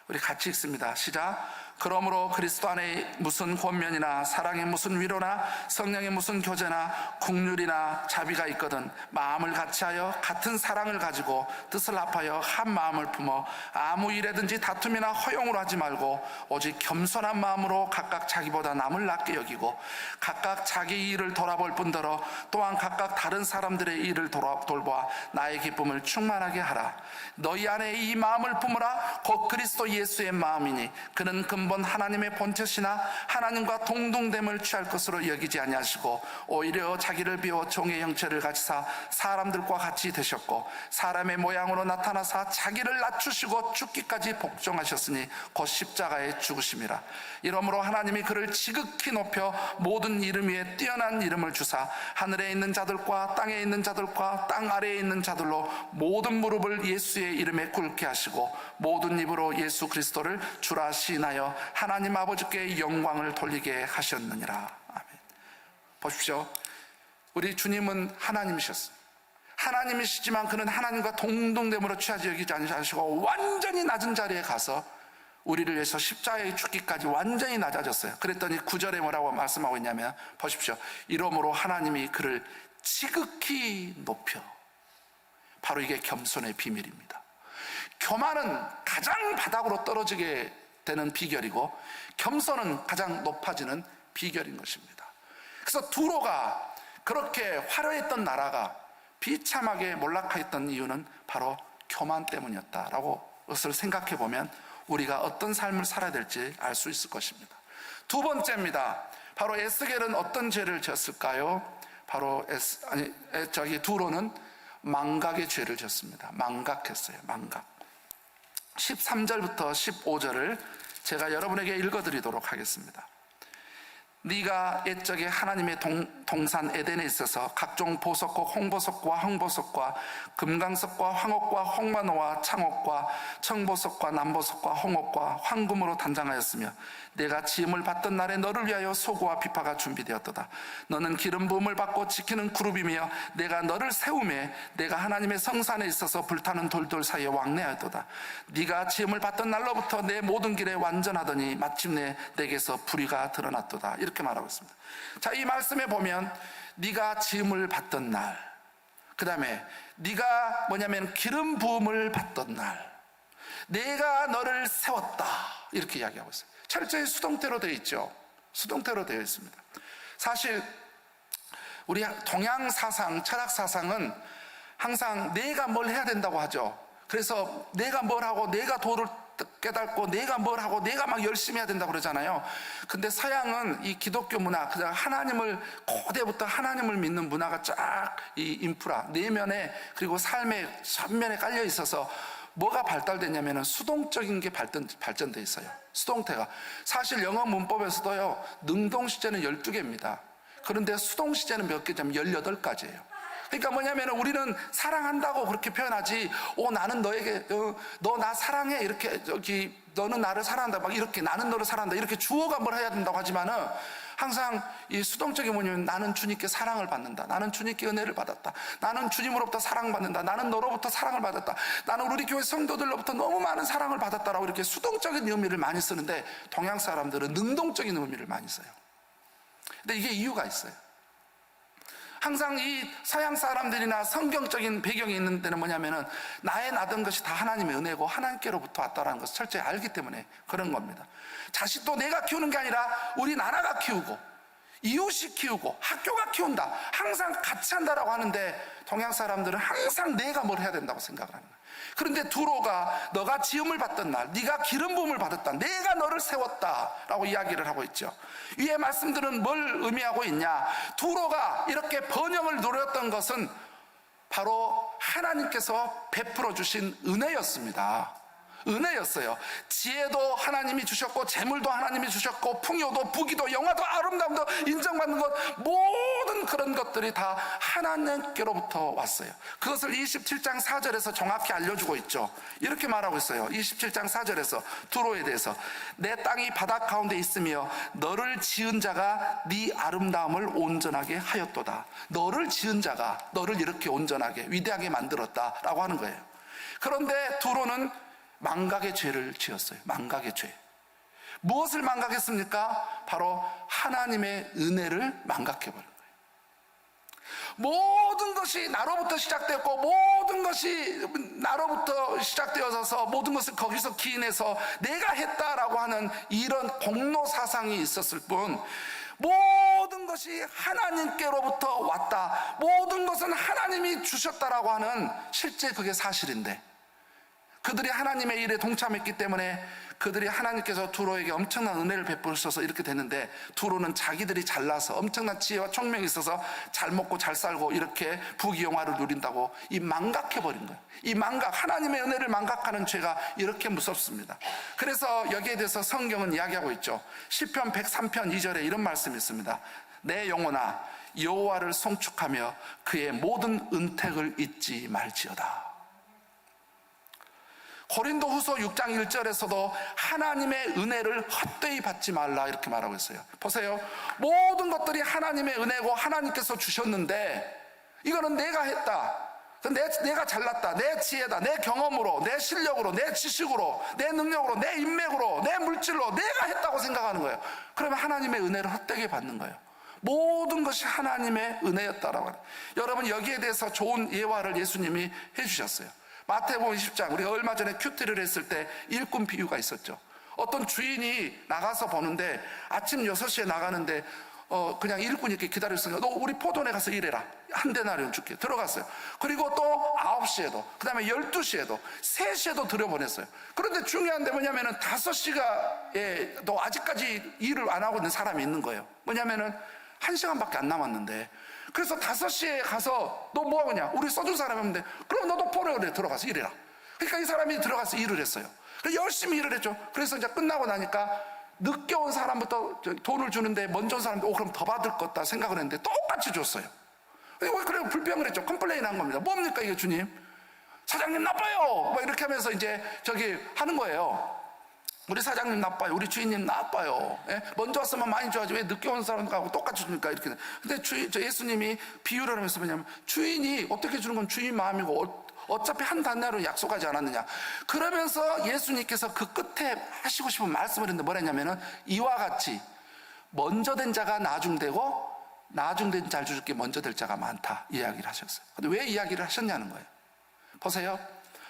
우리 같이 읽습니다. 시작. 그러므로 그리스도 안에 무슨 권면이나 사랑의 무슨 위로나 성령의 무슨 교제나 긍휼이나 자비가 있거든 마음을 같이하여 같은 사랑을 가지고 뜻을 합하여 한 마음을 품어 아무 일에든지 다툼이나 허용으로 하지 말고 오직 겸손한 마음으로 각각 자기보다 남을 낮게 여기고 각각 자기 일을 돌아볼 뿐더러 또한 각각 다른 사람들의 일을 돌보아 나의 기쁨을 충만하게 하라. 너희 안에 이 마음을 품으라. 곧 그리스도 예수의 마음이니 그는 근본 하나님의 본체시나 하나님과 동등됨을 취할 것으로 여기지 아니하시고 오히려 자기를 비워 종의 형체를 가지사 사람들과 같이 되셨고 사람의 모양으로 나타나사 자기를 낮추시고 죽기까지 복종하셨으니 곧 십자가에 죽으심이라. 이러므로 하나님이 그를 지극히 높여 모든 이름 위에 뛰어난 이름을 주사 하늘에 있는 자들과 땅에 있는 자들과 땅 아래에 있는 자들로 모든 무릎을 예수의 이름에 꿇게 하시고 모든 입으로 예수 그리스도를 주라 시인하여 하나님 아버지께 영광을 돌리게 하셨느니라. 아멘. 보십시오. 우리 주님은 하나님이셨어요. 하나님이시지만 그는 하나님과 동등됨으로 취하지 여기지 않으시고 완전히 낮은 자리에 가서 우리를 위해서 십자가에 죽기까지 완전히 낮아졌어요. 그랬더니 9절에 뭐라고 말씀하고 있냐면 보십시오. 이러므로 하나님이 그를 지극히 높여. 바로 이게 겸손의 비밀입니다. 교만은 가장 바닥으로 떨어지게 되는 비결이고 겸손은 가장 높아지는 비결인 것입니다. 그래서 두로가 그렇게 화려했던 나라가 비참하게 몰락하였던 이유는 바로 교만 때문이었다라고 것을 생각해 보면 우리가 어떤 삶을 살아야 될지 알 수 있을 것입니다. 두 번째입니다. 바로 에스겔은 어떤 죄를 지었을까요? 바로 두로는 망각의 죄를 지었습니다. 망각했어요. 망각. 13절부터 15절을 제가 여러분에게 읽어드리도록 하겠습니다. 네가 옛적에 하나님의 동산 에덴에 있어서 각종 보석과 홍보석과 황보석과 금강석과 황옥과 홍마노와 창옥과 청보석과 남보석과 홍옥과 황금으로 단장하였으며 내가 지음을 받던 날에 너를 위하여 소고와 비파가 준비되었도다. 너는 기름 부음을 받고 지키는 그룹이며 내가 너를 세우매 내가 하나님의 성산에 있어서 불타는 돌들 사이에 왕래하였도다. 네가 지음을 받던 날로부터 내 모든 길에 완전하더니 마침내 내게서 불의가 드러났도다. 이렇게 말하고 있습니다. 자, 이 말씀에 보면 네가 지음을 받던 날, 그 다음에 네가 뭐냐면 기름 부음을 받던 날, 내가 너를 세웠다, 이렇게 이야기하고 있어요. 철저히 수동태로 되어 있죠. 수동태로 되어 있습니다. 사실 우리 동양 사상, 철학 사상은 항상 내가 뭘 해야 된다고 하죠. 그래서 내가 뭘 하고 내가 도를 깨닫고 내가 뭘 하고 내가 막 열심히 해야 된다고 그러잖아요. 근데 서양은 이 기독교 문화, 그냥 하나님을, 고대부터 하나님을 믿는 문화가 쫙 이 인프라, 내면에 그리고 삶의 전면에 깔려 있어서 뭐가 발달됐냐면 수동적인 게 발전돼 있어요. 수동태가. 사실 영어 문법에서도요, 능동시제는 12개입니다. 그런데 수동시제는 몇 개냐면 18가지예요. 그러니까 뭐냐면 우리는 사랑한다고 그렇게 표현하지, 나는 너에게, 너 나 사랑해, 이렇게, 너는 나를 사랑한다, 막 이렇게, 나는 너를 사랑한다, 이렇게 주어가 뭘 해야 된다고 하지만은 항상 이 수동적인 뭐냐면 나는 주님께 사랑을 받는다, 나는 주님께 은혜를 받았다, 나는 주님으로부터 사랑받는다, 나는 너로부터 사랑을 받았다, 나는 우리 교회 성도들로부터 너무 많은 사랑을 받았다라고 이렇게 수동적인 의미를 많이 쓰는데 동양 사람들은 능동적인 의미를 많이 써요. 근데 이게 이유가 있어요. 항상 이 서양 사람들이나 성경적인 배경이 있는 데는 뭐냐면은 나의 나던 것이 다 하나님의 은혜고 하나님께로부터 왔다라는 것을 철저히 알기 때문에 그런 겁니다. 자식도 내가 키우는 게 아니라 우리 나라가 키우고 이웃이 키우고 학교가 키운다, 항상 같이 한다라고 하는데 동양 사람들은 항상 내가 뭘 해야 된다고 생각을 하는 거예요. 그런데 두로가 너가 지음을 받던 날, 네가 기름 부음을 받았다, 내가 너를 세웠다라고 이야기를 하고 있죠. 위의 말씀들은 뭘 의미하고 있냐? 두로가 이렇게 번영을 누렸던 것은 바로 하나님께서 베풀어 주신 은혜였습니다. 은혜였어요. 지혜도 하나님이 주셨고 재물도 하나님이 주셨고 풍요도 부귀도 영화도 아름다움도 인정받는 것, 모든 그런 것들이 다 하나님께로부터 왔어요. 그것을 27장 4절에서 정확히 알려주고 있죠. 이렇게 말하고 있어요. 27장 4절에서 두로에 대해서 내 땅이 바닥 가운데 있으며 너를 지은 자가 네 아름다움을 온전하게 하였도다. 너를 지은 자가 너를 이렇게 온전하게 위대하게 만들었다라고 하는 거예요. 그런데 두로는 망각의 죄를 지었어요. 망각의 죄. 무엇을 망각했습니까? 바로 하나님의 은혜를 망각해버린 거예요. 모든 것이 나로부터 시작되었고 모든 것이 나로부터 시작되어서 모든 것을 거기서 기인해서 내가 했다라고 하는 이런 공로 사상이 있었을 뿐, 모든 것이 하나님께로부터 왔다, 모든 것은 하나님이 주셨다라고 하는, 실제 그게 사실인데 그들이 하나님의 일에 동참했기 때문에 그들이 하나님께서 두로에게 엄청난 은혜를 베푸셔서 이렇게 됐는데, 두로는 자기들이 잘나서 엄청난 지혜와 총명이 있어서 잘 먹고 잘 살고 이렇게 부귀영화를 누린다고 이 망각해버린 거예요. 이 망각, 하나님의 은혜를 망각하는 죄가 이렇게 무섭습니다. 그래서 여기에 대해서 성경은 이야기하고 있죠. 시편 103편 2절에 이런 말씀이 있습니다. 내 영혼아 여호와를 송축하며 그의 모든 은택을 잊지 말지어다. 고린도후서 6장 1절에서도 하나님의 은혜를 헛되이 받지 말라, 이렇게 말하고 있어요. 보세요. 모든 것들이 하나님의 은혜고 하나님께서 주셨는데 이거는 내가 했다, 내가 잘났다, 내 지혜다, 내 경험으로, 내 실력으로, 내 지식으로, 내 능력으로, 내 인맥으로, 내 물질로 내가 했다고 생각하는 거예요. 그러면 하나님의 은혜를 헛되게 받는 거예요. 모든 것이 하나님의 은혜였다라고 합니다. 여러분, 여기에 대해서 좋은 예화를 예수님이 해주셨어요. 마태복음 20장, 우리가 얼마 전에 큐티를 했을 때 일꾼 비유가 있었죠. 어떤 주인이 나가서 보는데 아침 6시에 나가는데 그냥 일꾼이 이렇게 기다렸으니까 너 우리 포도원에 가서 일해라. 한 데나리온 줄게. 들어갔어요. 그리고 또 9시에도, 그 다음에 12시에도, 3시에도 들여보냈어요. 그런데 중요한 데 뭐냐면은 5시가 너 아직까지 일을 안 하고 있는 사람이 있는 거예요. 뭐냐면은 1시간밖에 안 남았는데. 그래서 5시에 가서 너 뭐 하냐? 우리 써준 사람이 없는데 그럼 너도 포도원에 들어가서 일해라. 그러니까 이 사람이 들어가서 일을 했어요. 열심히 일을 했죠. 그래서 이제 끝나고 나니까 늦게 온 사람부터 돈을 주는데 먼저 온 사람도 그럼 더 받을 것 같다 생각을 했는데 똑같이 줬어요. 그래 불평을 했죠. 컴플레인 한 겁니다. 뭡니까 이게 주님? 사장님 나빠요. 막 이렇게 하면서 이제 하는 거예요. 우리 사장님 나빠요. 우리 주인님 나빠요. 예? 먼저 왔으면 많이 줘야지 왜 늦게 온 사람하고 똑같이 주니까 이렇게. 근데 예수님이 비유를 하면서 뭐냐면 주인이 어떻게 주는 건 주인 마음이고 어차피 한 단나로 약속하지 않았느냐. 그러면서 예수님께서 그 끝에 하시고 싶은 말씀을 했는데 뭐라 했냐면은 이와 같이 먼저 된 자가 나중되고 나중된 자 중에 먼저 될 자가 많다 이야기를 하셨어요. 근데 왜 이야기를 하셨냐는 거예요. 보세요.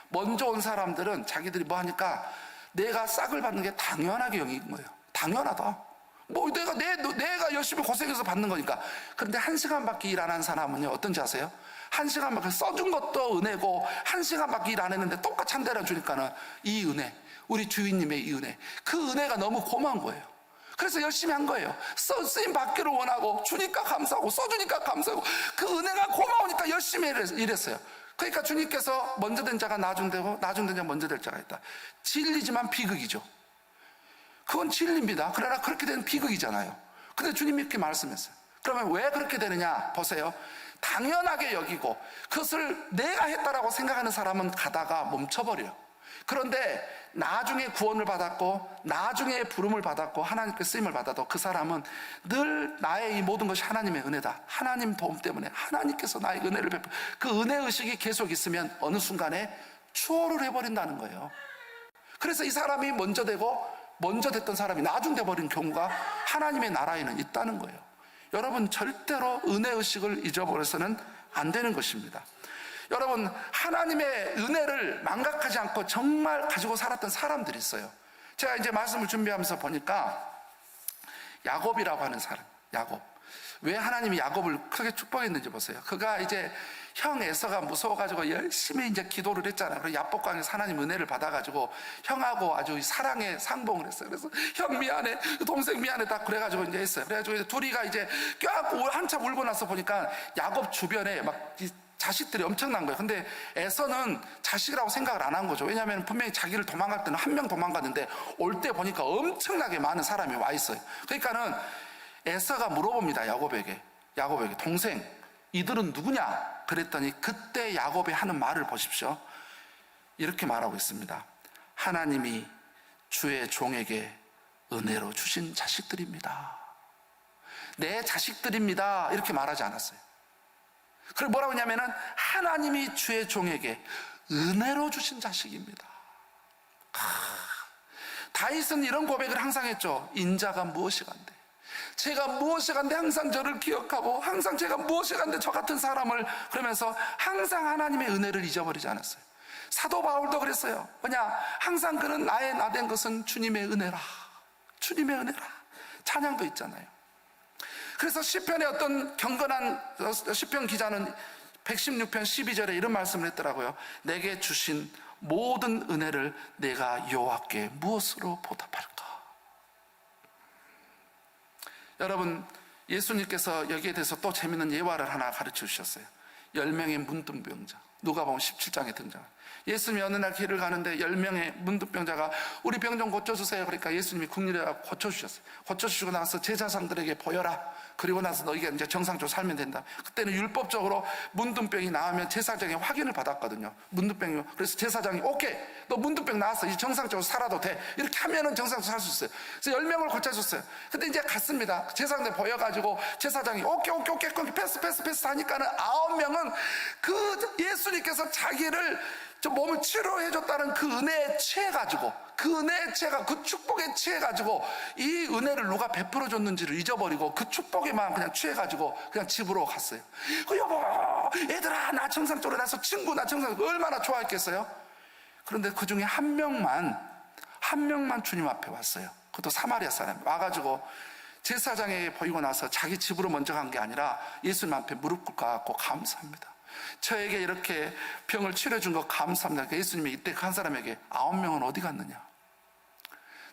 먼저 온 사람들은 자기들이 뭐 하니까 내가 싹을 받는 게 당연하게 여긴 거예요. 당연하다. 뭐 내가 열심히 고생해서 받는 거니까. 그런데 1시간밖에 일 안 한 사람은요 어떤지 아세요? 1시간밖에 써준 것도 은혜고 1시간밖에 일 안 했는데 똑같이 한 대를 주니까는 이 은혜, 우리 주인님의 이 은혜, 그 은혜가 너무 고마운 거예요. 그래서 열심히 한 거예요. 쓰임 받기를 원하고 주니까 감사하고 써주니까 감사하고 그 은혜가 고마우니까 열심히 일했어요. 그러니까 주님께서 먼저 된 자가 나중 되고 나중 된 자가 먼저 될 자가 있다. 진리지만 비극이죠. 그건 진리입니다. 그러나 그렇게 되는 비극이잖아요. 근데 주님이 이렇게 말씀했어요. 그러면 왜 그렇게 되느냐 보세요. 당연하게 여기고 그것을 내가 했다라고 생각하는 사람은 가다가 멈춰버려요. 그런데 나중에 구원을 받았고 나중에 부름을 받았고 하나님께 쓰임을 받아도 그 사람은 늘 나의 이 모든 것이 하나님의 은혜다. 하나님 도움 때문에 하나님께서 나의 은혜를 베풀 그 은혜의식이 계속 있으면 어느 순간에 추월을 해버린다는 거예요. 그래서 이 사람이 먼저 되고 먼저 됐던 사람이 나중 돼버린 경우가 하나님의 나라에는 있다는 거예요. 여러분 절대로 은혜의식을 잊어버려서는 안 되는 것입니다. 여러분 하나님의 은혜를 망각하지 않고 정말 가지고 살았던 사람들이 있어요. 제가 이제 말씀을 준비하면서 보니까 야곱이라고 하는 사람, 야곱. 왜 하나님이 야곱을 크게 축복했는지 보세요. 그가 이제 형 에서가 무서워가지고 열심히 이제 기도를 했잖아요. 그래서 야복강에서 하나님 은혜를 받아가지고 형하고 아주 사랑의 상봉을 했어요. 그래서 형 미안해, 동생 미안해 딱 그래가지고 이제 했어요. 그래가지고 이제 둘이가 이제 껴안고 한참 울고 나서 보니까 야곱 주변에 막 자식들이 엄청난 거예요. 근데 에서는 자식이라고 생각을 안 한 거죠. 왜냐하면 분명히 자기를 도망갈 때는 한 명 도망갔는데 올 때 보니까 엄청나게 많은 사람이 와 있어요. 그러니까는 에서가 물어봅니다. 야곱에게 동생 이들은 누구냐? 그랬더니 그때 야곱이 하는 말을 보십시오. 이렇게 말하고 있습니다. 하나님이 주의 종에게 은혜로 주신 자식들입니다. 내 자식들입니다. 이렇게 말하지 않았어요. 그리고 뭐라고 했냐면은 하나님이 주의 종에게 은혜로 주신 자식입니다. 다윗은 이런 고백을 항상 했죠. 인자가 무엇이 간데 제가 무엇이 간데 항상 저를 기억하고 항상 제가 무엇이 간데 저 같은 사람을 그러면서 항상 하나님의 은혜를 잊어버리지 않았어요. 사도 바울도 그랬어요. 뭐냐? 항상 그는 나의 나된 것은 주님의 은혜라. 주님의 은혜라. 찬양도 있잖아요. 그래서 시편의 어떤 경건한 시편 기자는 116편 12절에 이런 말씀을 했더라고요. 내게 주신 모든 은혜를 내가 여호와께 무엇으로 보답할까? 여러분 예수님께서 여기에 대해서 또 재미있는 예화를 하나 가르쳐 주셨어요. 10명의 문둥병자, 누가복음 17장에 등장. 예수님이 어느 날 길을 가는데 10명의 문둥병자가 우리 병 좀 고쳐주세요. 그러니까 예수님이 국리를 고쳐주셨어요. 고쳐주시고 나서 제사장들에게 보여라. 그리고 나서 너희가 이제 정상적으로 살면 된다. 그때는 율법적으로 문둥병이 나오면 제사장이 확인을 받았거든요. 문둥병이. 그래서 제사장이 오케이, 너 문둥병 나왔어. 이제 정상적으로 살아도 돼. 이렇게 하면은 정상적으로 살 수 있어요. 그래서 10명을 고쳐줬어요. 근데 이제 갔습니다. 제사장들 보여가지고 제사장이 오케이 패스 하니까는 9명은 그 예수님께서 자기를 저 몸을 치료해줬다는 그 은혜에 취해가지고, 그 은혜에 취해가, 그 축복에 취해가지고, 이 은혜를 누가 베풀어줬는지를 잊어버리고, 그 축복에만 그냥 취해가지고, 그냥 집으로 갔어요. 여보, 얘들아, 나 청산 쫄아나서 친구, 나 청산, 얼마나 좋아했겠어요? 그런데 그 중에 한 명만 주님 앞에 왔어요. 그것도 사마리아 사람. 와가지고, 제사장에게 보이고 나서 자기 집으로 먼저 간 게 아니라 예수님 앞에 무릎 꿇고 감사합니다. 저에게 이렇게 병을 치료해준 거 감사합니다. 예수님이 이때 한 사람에게 9명은 어디 갔느냐?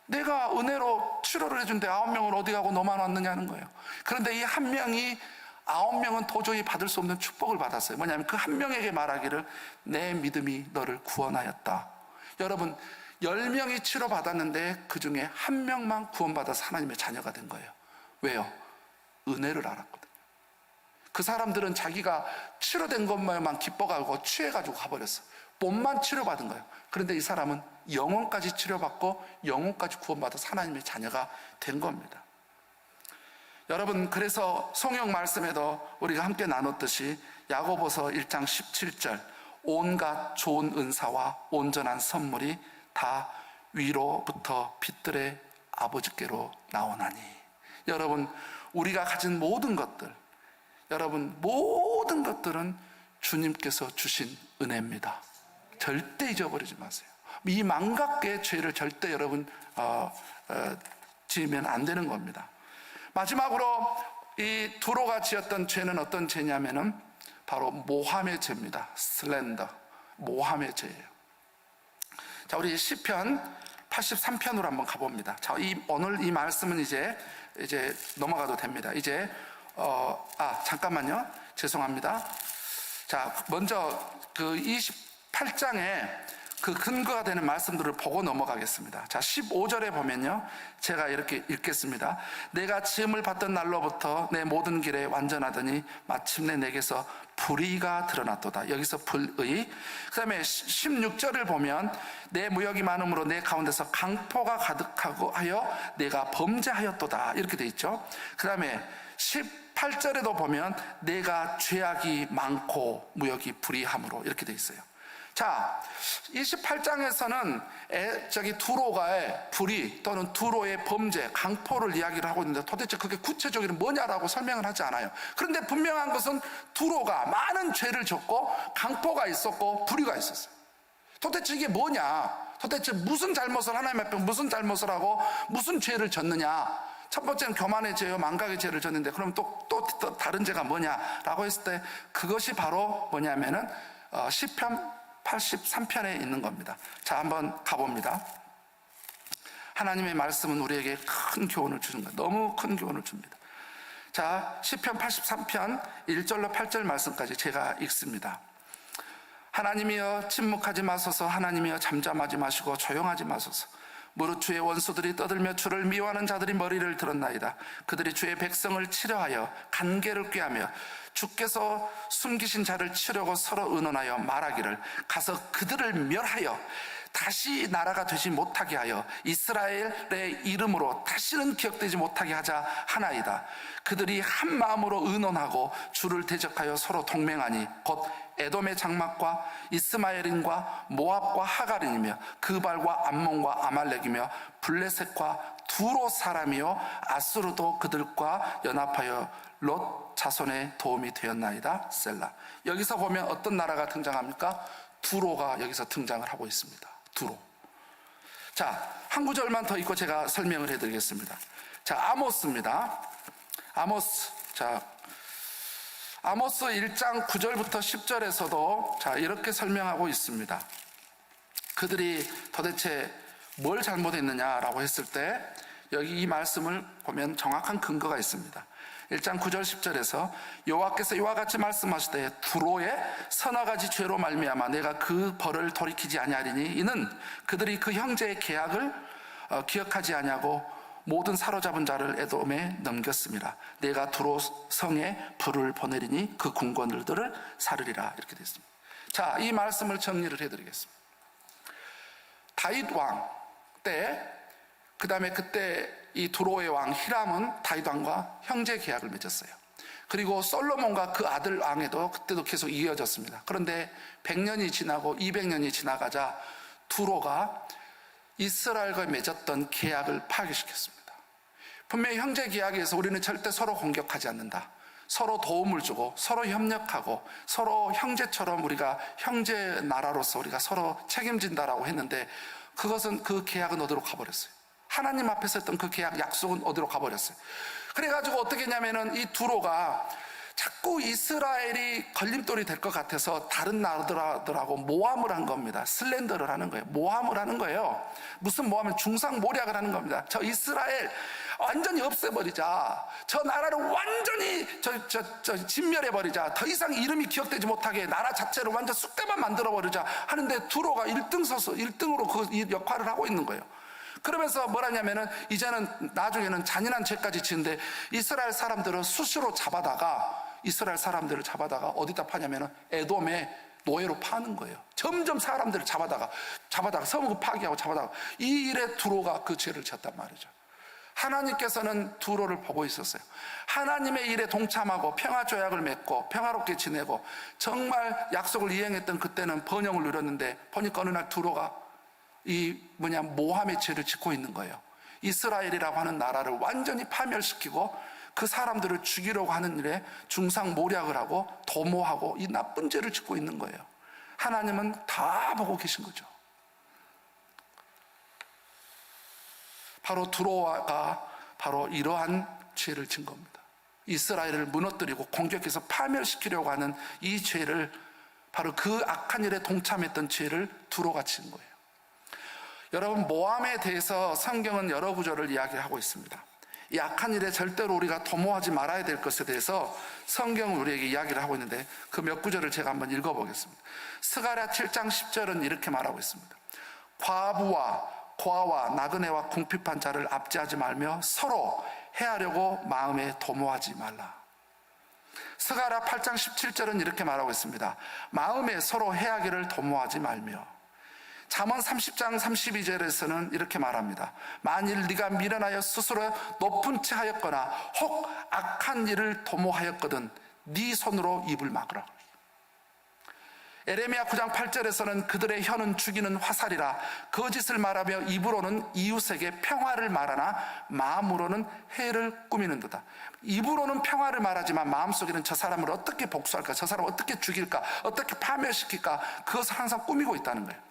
내가 은혜로 치료를 해준데 9명은 어디 가고 너만 왔느냐는 거예요. 그런데 이 한 명이 9명은 도저히 받을 수 없는 축복을 받았어요. 뭐냐면 그 한 명에게 말하기를 내 믿음이 너를 구원하였다. 여러분 10명이 치료받았는데 그 중에 한 명만 구원받아서 하나님의 자녀가 된 거예요. 왜요? 은혜를 알았거든요. 그 사람들은 자기가 치료된 것만 기뻐가지고 취해가지고 가버렸어요. 몸만 치료받은 거예요. 그런데 이 사람은 영혼까지 치료받고 영혼까지 구원받아서 하나님의 자녀가 된 겁니다. 여러분, 그래서 성경 말씀에도 우리가 함께 나눴듯이 야고보서 1장 17절 온갖 좋은 은사와 온전한 선물이 다 위로부터 빛들의 아버지께로 나오나니. 여러분, 우리가 가진 모든 것들, 여러분 모든 것들은 주님께서 주신 은혜입니다. 절대 잊어버리지 마세요. 이 망각의 죄를 절대 여러분 지으면 안 되는 겁니다. 마지막으로 이 두로가 지었던 죄는 어떤 죄냐면은 바로 모함의 죄입니다. 슬렌더, 모함의 죄예요. 자, 우리 시편 83편으로 한번 가봅니다. 자, 오늘 이 말씀은 이제 넘어가도 됩니다. 이제 잠깐만요. 죄송합니다. 자, 먼저 그 28장에 그 근거가 되는 말씀들을 보고 넘어가겠습니다. 자, 15절에 보면요, 제가 이렇게 읽겠습니다. 내가 지음을 받던 날로부터 내 모든 길에 완전하더니 마침내 내게서 불의가 드러났도다. 여기서 불의. 그 다음에 16절을 보면 내 무역이 많음으로 내 가운데서 강포가 가득하고 하여 내가 범죄하였도다. 이렇게 돼 있죠. 그 다음에 18절에도 보면 내가 죄악이 많고 무역이 불의함으로 이렇게 돼 있어요. 자, 28장에서는 두로가의 불의 또는 두로의 범죄, 강포를 이야기를 하고 있는데 도대체 그게 구체적으로 뭐냐라고 설명을 하지 않아요. 그런데 분명한 것은 두로가 많은 죄를 졌고 강포가 있었고 불의가 있었어요. 도대체 이게 뭐냐? 도대체 무슨 잘못을 하나님 앞에 무슨 잘못을 하고 무슨 죄를 졌느냐? 첫 번째는 교만의 죄요, 망각의 죄를 졌는데 그럼 또 다른 죄가 뭐냐라고 했을 때 그것이 바로 뭐냐면은 시편 83편에 있는 겁니다. 자, 한번 가봅니다. 하나님의 말씀은 우리에게 큰 교훈을 주는 거예요. 너무 큰 교훈을 줍니다. 자, 시편 83편 1절로 8절 말씀까지 제가 읽습니다. 하나님이여 침묵하지 마소서. 하나님이여 잠잠하지 마시고 조용하지 마소서. 무릇 주의 원수들이 떠들며 주를 미워하는 자들이 머리를 들었나이다. 그들이 주의 백성을 치려하여 간계를 꾀하며 주께서 숨기신 자를 치려고 서로 의논하여 말하기를 가서 그들을 멸하여 다시 나라가 되지 못하게 하여 이스라엘의 이름으로 다시는 기억되지 못하게 하자 하나이다. 그들이 한 마음으로 의논하고 주를 대적하여 서로 동맹하니 곧 에돔의 장막과 이스마엘인과 모압과 하갈인이며 그발과 암몬과 아말렉이며 블레셋과 두로 사람이요 아수르도 그들과 연합하여 롯 자손의 도움이 되었나이다. 셀라. 여기서 보면 어떤 나라가 등장합니까? 두로가 여기서 등장을 하고 있습니다. 두로. 자, 한 구절만 더 읽고 제가 설명을 해드리겠습니다. 자, 아모스입니다. 아모스. 자, 아모스 1장 9절부터 10절에서도 자, 이렇게 설명하고 있습니다. 그들이 도대체 뭘 잘못했느냐라고 했을 때 여기 이 말씀을 보면 정확한 근거가 있습니다. 1장 9절 10절에서 여호와께서 이와 같이 말씀하시되 두로의 서너 가지 죄로 말미암아 내가 그 벌을 돌이키지 아니하리니 이는 그들이 그 형제의 계약을 기억하지 아니하고 모든 사로잡은 자를 에돔에 넘겼습니다. 내가 두로 성에 불을 보내리니 그 궁궐들을 사르리라. 이렇게 됐습니다. 자, 이 말씀을 정리를 해드리겠습니다. 다윗 왕 때, 그 다음에 그때 이 두로의 왕 히람은 다윗 왕과 형제 계약을 맺었어요. 그리고 솔로몬과 그 아들 왕에도 그때도 계속 이어졌습니다. 그런데 100년이 지나고 200년이 지나가자 두로가 이스라엘과 맺었던 계약을 파괴시켰습니다. 분명히 형제 계약에서 우리는 절대 서로 공격하지 않는다, 서로 도움을 주고 서로 협력하고 서로 형제처럼 우리가 형제 나라로서 우리가 서로 책임진다라고 했는데, 그것은 그 계약은 어디로 가버렸어요. 하나님 앞에서 했던 그 계약 약속은 어디로 가버렸어요. 그래가지고 어떻게 했냐면은 이 두로가 자꾸 이스라엘이 걸림돌이 될 것 같아서 다른 나라들하고 모함을 한 겁니다. 슬렌더를 하는 거예요. 모함을 하는 거예요. 무슨 모함은 중상모략을 하는 겁니다. 저 이스라엘 완전히 없애버리자, 저 나라를 완전히 진멸해버리자, 더 이상 이름이 기억되지 못하게 나라 자체를 완전 쑥대만 만들어버리자 하는데, 두로가 1등으로 그 역할을 하고 있는 거예요. 그러면서 뭐라냐면은 이제는 나중에는 잔인한 죄까지 지는데, 이스라엘 사람들을 수시로 이스라엘 사람들을 잡아다가 어디다 파냐면은 에돔에 노예로 파는 거예요. 점점 사람들을 잡아다가 성읍 파괴하고 잡아다가, 이 일에 두로가 그 죄를 졌단 말이죠. 하나님께서는 두로를 보고 있었어요. 하나님의 일에 동참하고 평화 조약을 맺고 평화롭게 지내고 정말 약속을 이행했던 그때는 번영을 누렸는데, 보니까 어느 날 두로가 모함의 죄를 짓고 있는 거예요. 이스라엘이라고 하는 나라를 완전히 파멸시키고 그 사람들을 죽이려고 하는 일에 중상모략을 하고 도모하고 이 나쁜 죄를 짓고 있는 거예요. 하나님은 다 보고 계신 거죠. 바로 두로가 바로 이러한 죄를 진 겁니다. 이스라엘을 무너뜨리고 공격해서 파멸시키려고 하는 이 죄를, 바로 그 악한 일에 동참했던 죄를 두로가 진 거예요. 여러분, 모함에 대해서 성경은 여러 구절을 이야기하고 있습니다. 이 악한 일에 절대로 우리가 도모하지 말아야 될 것에 대해서 성경은 우리에게 이야기를 하고 있는데, 그 몇 구절을 제가 한번 읽어보겠습니다. 스가랴 7장 10절은 이렇게 말하고 있습니다. 과부와 고아와 나그네와 궁핍한 자를 압제하지 말며 서로 해하려고 마음에 도모하지 말라. 스가랴 8장 17절은 이렇게 말하고 있습니다. 마음에 서로 해하기를 도모하지 말며. 잠언 30장 32절에서는 이렇게 말합니다. 만일 네가 미련하여 스스로 높은 채 하였거나 혹 악한 일을 도모하였거든 네 손으로 입을 막으라. 에레미야 9장 8절에서는 그들의 혀는 죽이는 화살이라 거짓을 말하며 입으로는 이웃에게 평화를 말하나 마음으로는 해를 꾸미는 듯다. 입으로는 평화를 말하지만 마음속에는 저 사람을 어떻게 복수할까, 저 사람을 어떻게 죽일까, 어떻게 파멸시킬까, 그것을 항상 꾸미고 있다는 거예요.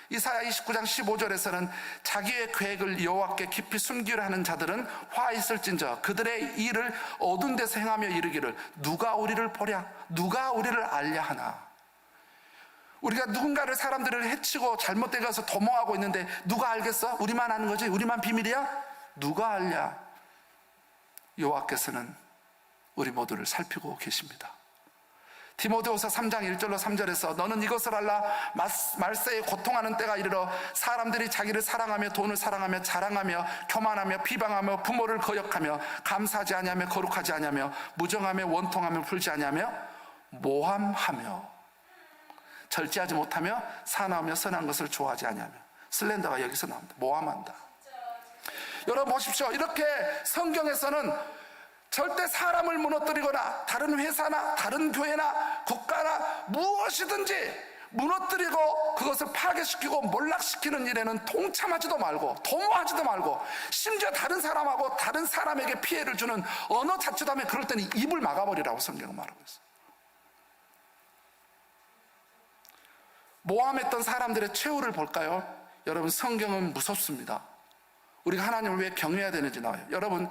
이사야 29장 15절에서는 자기의 계획을 여호와께 깊이 숨기려 하는 자들은 화 있을진저 그들의 일을 어두운 데서 행하며 이르기를 누가 우리를 보랴, 누가 우리를 알랴 하나. 우리가 누군가를, 사람들을 해치고 잘못되게 가서 도모하고 있는데 누가 알겠어? 우리만 아는 거지? 우리만 비밀이야? 누가 알랴? 여호와께서는 우리 모두를 살피고 계십니다. 디모데후서 3장 1절로 3절에서 너는 이것을 알라. 말세에 고통하는 때가 이르러 사람들이 자기를 사랑하며 돈을 사랑하며 자랑하며 교만하며 비방하며 부모를 거역하며 감사하지 아니하며 거룩하지 아니하며 무정하며 원통하며 풀지 아니하며 모함하며 절제하지 못하며 사나우며 선한 것을 좋아하지 아니하며. 슬렌더가 여기서 나옵니다. 모함한다. 여러분 보십시오. 이렇게 성경에서는 절대 사람을 무너뜨리거나 다른 회사나 다른 교회나 국가나 무엇이든지 무너뜨리고 그것을 파괴시키고 몰락시키는 일에는 동참하지도 말고 도모하지도 말고, 심지어 다른 사람하고 다른 사람에게 피해를 주는 언어 자체도 하면 그럴 때는 입을 막아버리라고 성경은 말하고 있어요. 모함했던 사람들의 최후를 볼까요? 여러분, 성경은 무섭습니다. 우리가 하나님을 왜 경외해야 되는지 나와요. 여러분,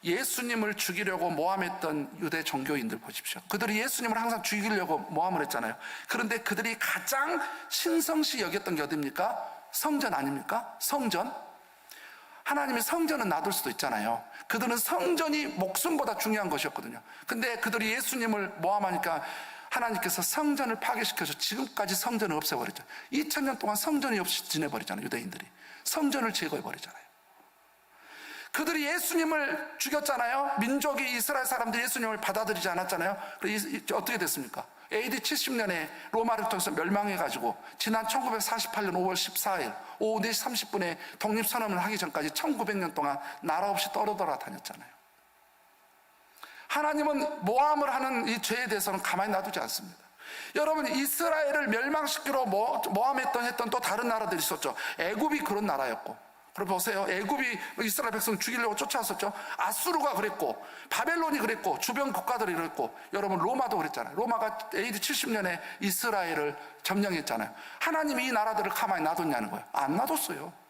예수님을 죽이려고 모함했던 유대 종교인들 보십시오. 그들이 예수님을 항상 죽이려고 모함을 했잖아요. 그런데 그들이 가장 신성시 여겼던 게 어디입니까? 성전 아닙니까? 성전. 하나님이 성전은 놔둘 수도 있잖아요. 그들은 성전이 목숨보다 중요한 것이었거든요. 근데 그들이 예수님을 모함하니까 하나님께서 성전을 파괴시켜서 지금까지 성전을 없애버렸죠. 2000년 동안 성전이 없이 지내버리잖아요. 유대인들이 성전을 제거해버리잖아요. 그들이 예수님을 죽였잖아요. 민족이, 이스라엘 사람들이 예수님을 받아들이지 않았잖아요. 그래서 어떻게 됐습니까? AD 70년에 로마를 통해서 멸망해가지고 지난 1948년 5월 14일 오후 4시 30분에 독립선언을 하기 전까지 1900년 동안 나라 없이 떨어돌아 다녔잖아요. 하나님은 모함을 하는 이 죄에 대해서는 가만히 놔두지 않습니다. 여러분, 이스라엘을 멸망시키러 모함했던 또 다른 나라들이 있었죠. 애굽이 그런 나라였고, 그럼 보세요. 애굽이 이스라엘 백성 죽이려고 쫓아왔었죠. 아수르가 그랬고, 바벨론이 그랬고, 주변 국가들이 그랬고, 여러분 로마도 그랬잖아요. 로마가 AD 70년에 이스라엘을 점령했잖아요. 하나님이 이 나라들을 가만히 놔뒀냐는 거예요. 안 놔뒀어요.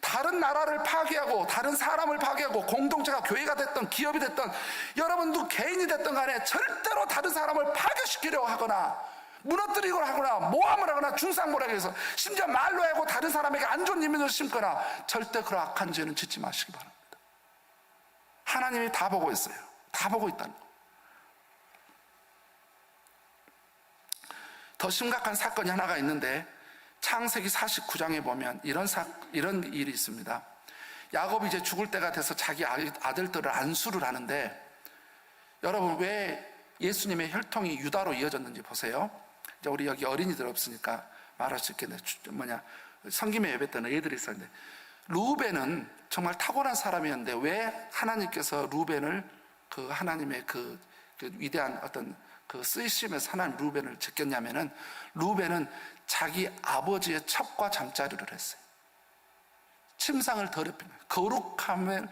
다른 나라를 파괴하고, 다른 사람을 파괴하고, 공동체가 교회가 됐던, 기업이 됐던, 여러분도 개인이 됐던 간에 절대로 다른 사람을 파괴시키려고 하거나, 무너뜨리거나 하거나, 모함을 하거나, 중상모략을 해서, 심지어 말로 하고 다른 사람에게 안 좋은 이미지를 심거나, 절대 그런 악한 죄는 짓지 마시기 바랍니다. 하나님이 다 보고 있어요. 다 보고 있다는 거. 더 심각한 사건이 하나가 있는데, 창세기 49장에 보면 이런 일이 있습니다. 야곱이 이제 죽을 때가 돼서 자기 아들들을 안수를 하는데, 여러분 왜 예수님의 혈통이 유다로 이어졌는지 보세요. 이제 우리 여기 어린이들 없으니까 말할 수 있겠네. 성김에 예배 때는 애들이 있었는데, 루벤은 정말 탁월한 사람이었는데 왜 하나님께서 루벤을 그 하나님의 그 위대한 어떤 그 쓰이심에서 하나님 루벤을 제꼈냐면은, 루벤은 자기 아버지의 첩과 잠자리를 했어요. 침상을 더럽히는 거룩함을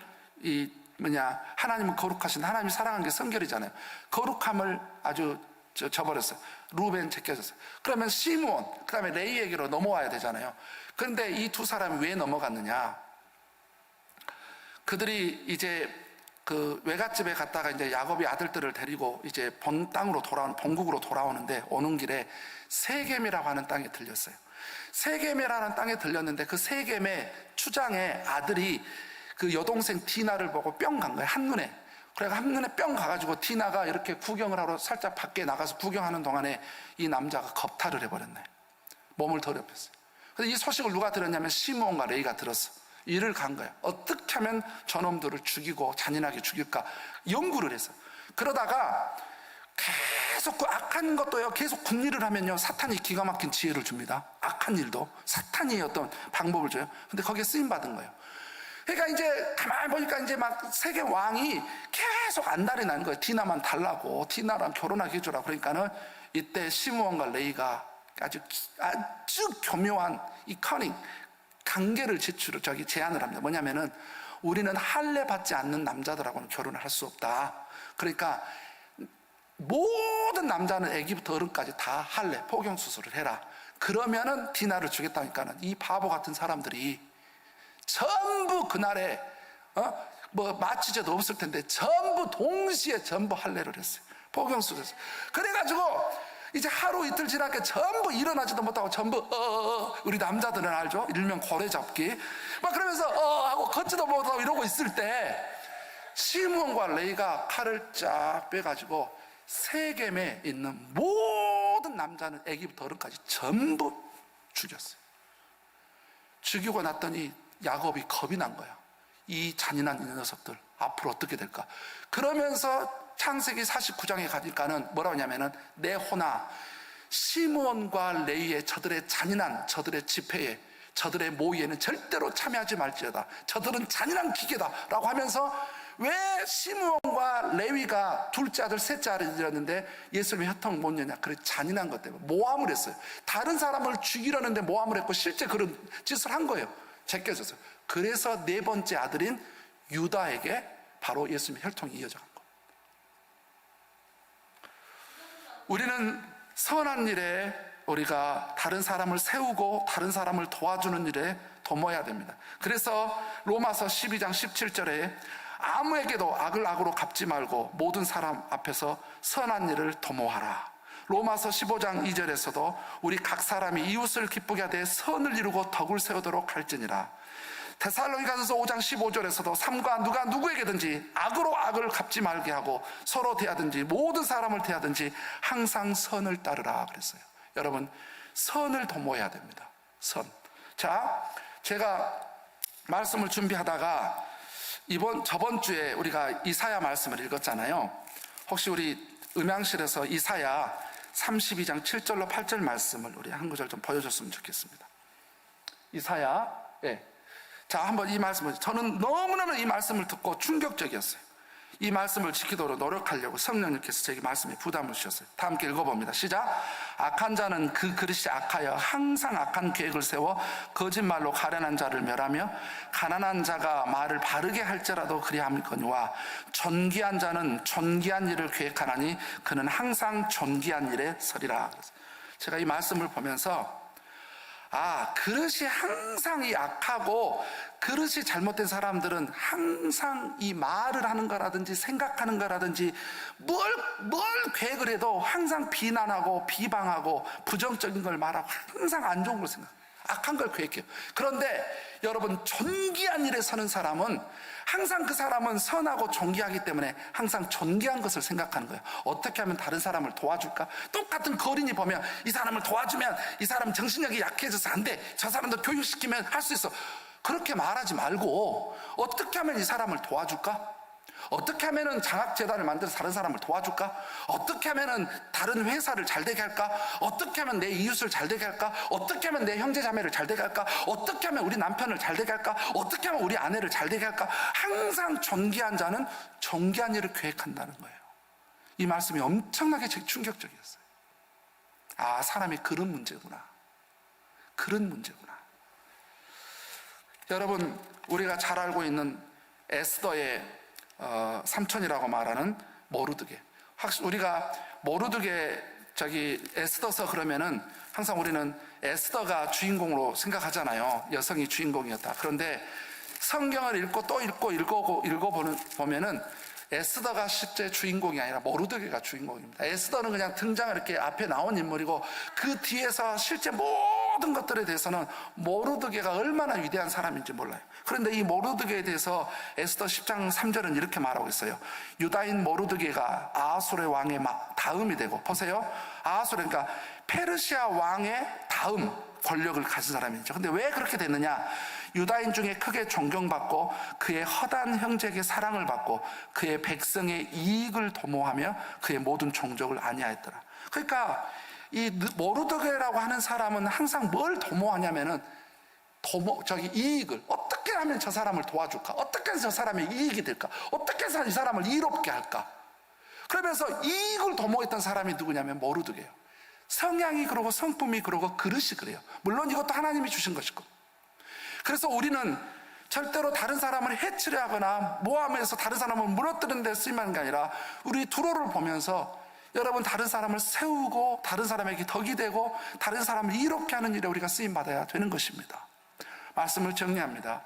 하나님은 거룩하신, 하나님이 사랑하는 게 성결이잖아요. 거룩함을 아주 저버렸어요. 루벤 제껴졌어요. 그러면 시므온, 그 다음에 레이에게로 넘어와야 되잖아요. 그런데 이 두 사람이 왜 넘어갔느냐? 그들이 이제 그 외갓집에 갔다가 이제 야곱이 아들들을 데리고 이제 본국으로 돌아오는데, 오는 길에 세겜이라고 하는 땅에 들렸어요. 세겜이라는 땅에 들렸는데, 그 세겜의 추장의 아들이 그 여동생 디나를 보고 뿅 간 거예요. 한눈에. 그래서 한눈에 뿅 가가지고 디나가 이렇게 구경을 하러 살짝 밖에 나가서 구경하는 동안에 이 남자가 겁탈을 해버렸네. 몸을 더럽혔어요. 그래서 이 소식을 누가 들었냐면 시므온과 레이가 들었어. 일을 간 거야. 어떻게 하면 저놈들을 죽이고 잔인하게 죽일까 연구를 했어. 그러다가 계속 그 악한 것도요, 계속 궁리를 하면요, 사탄이 기가 막힌 지혜를 줍니다. 악한 일도 사탄이 어떤 방법을 줘요. 근데 거기에 쓰임 받은 거예요. 그러니까 이제 가만히 보니까 이제 막 세계 왕이 계속 안달이 나는 거예요. 디나만 달라고, 디나랑 결혼하게 해주라. 그러니까는 이때 시므온과 레이가 아주 교묘한 이 커닝, 관계를 제안을 합니다. 뭐냐면은, 우리는 할례 받지 않는 남자들하고는 결혼을 할 수 없다. 그러니까 모든 남자는 애기부터 어른까지 다 할례, 포경 수술을 해라. 그러면은 디나를 주겠다니까는 이 바보 같은 사람들이 전부 그날에 마취제도 없을 텐데 전부 동시에 전부 할례를 했어요. 포경 수술을 했어요. 그래가지고 이제 하루 이틀 지나니까 전부 일어나지도 못하고 전부 우리 남자들은 알죠? 일명 고래 잡기 막 그러면서 하고 걷지도 못하고 이러고 있을 때, 시므온과 레이가 칼을 쫙 빼가지고 세겜에 있는 모든 남자는 애기부터 어른까지 전부 죽였어요. 죽이고 났더니 야곱이 겁이 난 거야. 이 잔인한 이 녀석들 앞으로 어떻게 될까? 그러면서 창세기 49장에 가니까는 뭐라고 하냐면은, 내 호나 시므온과 레이의 저들의 잔인한 저들의 집회에, 저들의 모의에는 절대로 참여하지 말지어다. 저들은 잔인한 기계다 라고 하면서, 왜 시므온과 레위가 둘째 아들 셋째 아들이었는데 예수님의 혈통을 못 여냐? 그래, 잔인한 것 때문에 모함을 했어요. 다른 사람을 죽이려는데 모함을 했고 실제 그런 짓을 한 거예요. 제껴져서. 그래서 네 번째 아들인 유다에게 바로 예수님의 혈통이 이어져 간 거예요. 우리는 선한 일에, 우리가 다른 사람을 세우고 다른 사람을 도와주는 일에 도모해야 됩니다. 그래서 로마서 12장 17절에 아무에게도 악을 악으로 갚지 말고 모든 사람 앞에서 선한 일을 도모하라. 로마서 15장 2절에서도 우리 각 사람이 이웃을 기쁘게 하되 선을 이루고 덕을 세우도록 할지니라. 데살로니가전서 5장 15절에서도 삼가 누가 누구에게든지 악으로 악을 갚지 말게 하고 서로 대하든지 모든 사람을 대하든지 항상 선을 따르라 그랬어요. 여러분, 선을 도모해야 됩니다. 선. 자, 제가 말씀을 준비하다가 저번 주에 우리가 이사야 말씀을 읽었잖아요. 혹시 우리 음향실에서 이사야 32장 7절로 8절 말씀을 우리 한 구절 좀 보여줬으면 좋겠습니다. 이사야, 자, 한번 이 말씀을, 저는 너무너무 이 말씀을 듣고 충격적이었어요. 이 말씀을 지키도록 노력하려고 성령님께서 제게 말씀에 부담을 주셨어요. 다 함께 읽어봅니다. 시작. 악한 자는 그 그릇이 악하여 항상 악한 계획을 세워 거짓말로 가련한 자를 멸하며 가난한 자가 말을 바르게 할지라도 그리함이거니와 존귀한 자는 존귀한 일을 계획하나니 그는 항상 존귀한 일에 서리라. 제가 이 말씀을 보면서 그릇이 항상 이 악하고 그릇이 잘못된 사람들은 항상 이 말을 하는 거라든지 생각하는 거라든지 뭘 계획을 해도 항상 비난하고 비방하고 부정적인 걸 말하고 항상 안 좋은 걸 생각해요. 악한 걸 계획해요. 그런데 여러분, 존귀한 일에 서는 사람은 항상 그 사람은 선하고 존귀하기 때문에 항상 존귀한 것을 생각하는 거예요. 어떻게 하면 다른 사람을 도와줄까? 똑같은 거린이 보면 이 사람을 도와주면 이 사람 정신력이 약해져서 안 돼. 저 사람도 교육시키면 할 수 있어. 그렇게 말하지 말고 어떻게 하면 이 사람을 도와줄까? 어떻게 하면 장학재단을 만들어서 다른 사람을 도와줄까? 어떻게 하면 다른 회사를 잘 되게 할까? 어떻게 하면 내 이웃을 잘 되게 할까? 어떻게 하면 내 형제자매를 잘 되게 할까? 어떻게 하면 우리 남편을 잘 되게 할까? 어떻게 하면 우리 아내를 잘 되게 할까? 항상 존귀한 자는 존귀한 일을 계획한다는 거예요. 이 말씀이 엄청나게 충격적이었어요. 사람이 그런 문제구나. 그런 문제구나. 여러분, 우리가 잘 알고 있는 에스더의 삼촌이라고 말하는 모르드게. 우리가 모르드게 에스더서 그러면은 항상 우리는 에스더가 주인공으로 생각하잖아요. 여성이 주인공이었다. 그런데 성경을 읽고 또 읽어보면은 에스더가 실제 주인공이 아니라 모르드게가 주인공입니다. 에스더는 그냥 등장을 이렇게 앞에 나온 인물이고 그 뒤에서 실제 모든 것들에 대해서는 모르드게가 얼마나 위대한 사람인지 몰라요. 그런데 이 모르드게에 대해서 에스더 10장 3절은 이렇게 말하고 있어요. 유다인 모르드게가 아하솔의 왕의 다음이 되고, 보세요. 아하솔, 그러니까 페르시아 왕의 다음 권력을 가진 사람이죠. 근데 왜 그렇게 됐느냐? 유다인 중에 크게 존경받고 그의 허다한 형제에게 사랑을 받고 그의 백성의 이익을 도모하며 그의 모든 종족을 안위하였더라. 그러니까 이 모르드게라고 하는 사람은 항상 뭘 도모하냐면은 이익을 어떻게 하면 저 사람을 도와줄까? 어떻게 해서 저 사람의 이익이 될까? 어떻게 해서 이 사람을 이롭게 할까? 그러면서 이익을 도모했던 사람이 누구냐면 모르드게예요. 성향이 그러고 성품이 그러고 그릇이 그래요. 물론 이것도 하나님이 주신 것이고. 그래서 우리는 절대로 다른 사람을 해치려 하거나 모함해서 다른 사람을 무너뜨리는 데 쓰임하는 게 아니라 우리 두로를 보면서 여러분, 다른 사람을 세우고 다른 사람에게 덕이 되고 다른 사람을 이롭게 하는 일에 우리가 쓰임받아야 되는 것입니다. 말씀을 정리합니다.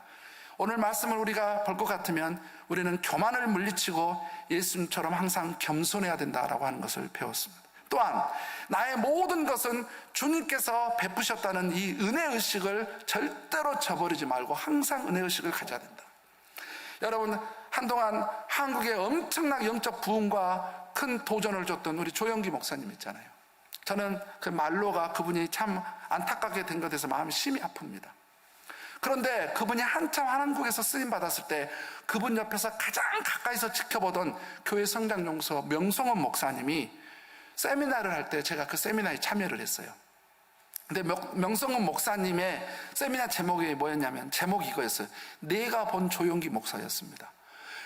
오늘 말씀을 우리가 볼 것 같으면 우리는 교만을 물리치고 예수님처럼 항상 겸손해야 된다라고 하는 것을 배웠습니다. 또한 나의 모든 것은 주님께서 베푸셨다는 이 은혜의식을 절대로 저버리지 말고 항상 은혜의식을 가져야 된다. 여러분, 한동안 한국에 엄청난 영적 부흥과 큰 도전을 줬던 우리 조영기 목사님 있잖아요. 저는 그 말로가 그분이 참 안타깝게 된 것에 대해서 마음이 심히 아픕니다. 그런데 그분이 한참 한국에서 쓰임 받았을 때 그분 옆에서 가장 가까이서 지켜보던 교회 성장용서 명성원 목사님이 세미나를 할 때 제가 그 세미나에 참여를 했어요. 근데 명성원 목사님의 세미나 제목이 뭐였냐면, 제목이 이거였어요. 내가 본 조용기 목사였습니다.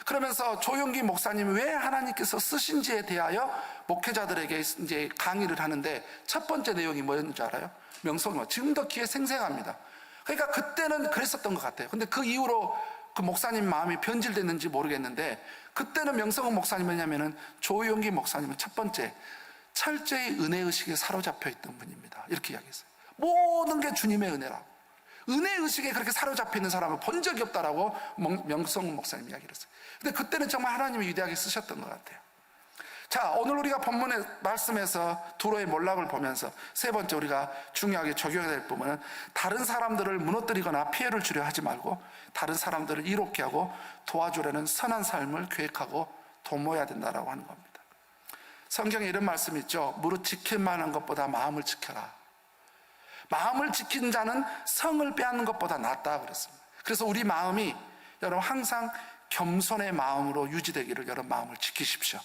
그러면서 조용기 목사님이 왜 하나님께서 쓰신지에 대하여 목회자들에게 이제 강의를 하는데 첫 번째 내용이 뭐였는지 줄 알아요? 명성원, 지금도 귀에 생생합니다. 그러니까 그때는 그랬었던 것 같아요. 근데 그 이후로 그 목사님 마음이 변질됐는지 모르겠는데, 그때는 명성원 목사님은 뭐냐면은 조용기 목사님은 첫 번째 철저히 은혜의식에 사로잡혀 있던 분입니다. 이렇게 이야기했어요. 모든 게 주님의 은혜라고. 은혜의식에 그렇게 사로잡혀 있는 사람을 본 적이 없다라고 명성원 목사님 이야기를 했어요. 근데 그때는 정말 하나님이 위대하게 쓰셨던 것 같아요. 자, 오늘 우리가 본문의 말씀에서 두로의 몰락을 보면서 세 번째 우리가 중요하게 적용해야 될 부분은 다른 사람들을 무너뜨리거나 피해를 주려 하지 말고 다른 사람들을 이롭게 하고 도와주려는 선한 삶을 계획하고 도모해야 된다라고 하는 겁니다. 성경에 이런 말씀이 있죠. 무릇 지킬 만한 것보다 마음을 지켜라. 마음을 지킨 자는 성을 빼앗는 것보다 낫다 그랬습니다. 그래서 우리 마음이 여러분 항상 겸손의 마음으로 유지되기를 여러분 마음을 지키십시오.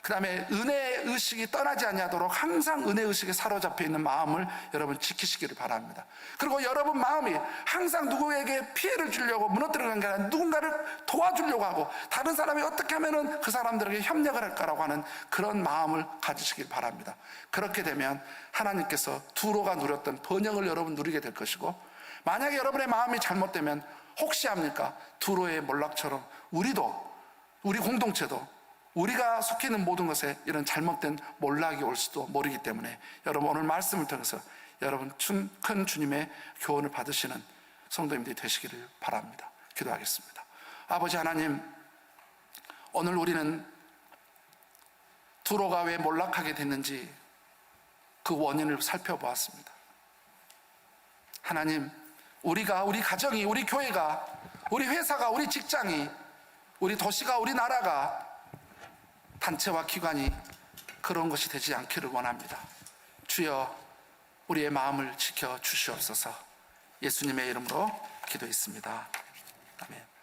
그 다음에 은혜 의식이 떠나지 아니하도록 항상 은혜 의식에 사로잡혀 있는 마음을 여러분 지키시기를 바랍니다. 그리고 여러분 마음이 항상 누구에게 피해를 주려고 무너뜨리는 게 아니라 누군가를 도와주려고 하고 다른 사람이 어떻게 하면 그 사람들에게 협력을 할까라고 하는 그런 마음을 가지시길 바랍니다. 그렇게 되면 하나님께서 두로가 누렸던 번영을 여러분 누리게 될 것이고, 만약에 여러분의 마음이 잘못되면 혹시 합니까? 두로의 몰락처럼 우리 공동체도 우리가 속해 있는 모든 것에 이런 잘못된 몰락이 올 수도 모르기 때문에 여러분 오늘 말씀을 통해서 여러분 큰 주님의 교훈을 받으시는 성도님들이 되시기를 바랍니다. 기도하겠습니다. 아버지 하나님, 오늘 우리는 두로가 왜 몰락하게 됐는지 그 원인을 살펴보았습니다. 하나님, 우리 가정이, 우리 교회가, 우리 회사가, 우리 직장이, 우리 도시가, 우리 나라가, 단체와 기관이 그런 것이 되지 않기를 원합니다. 주여, 우리의 마음을 지켜 주시옵소서. 예수님의 이름으로 기도했습니다. 아멘.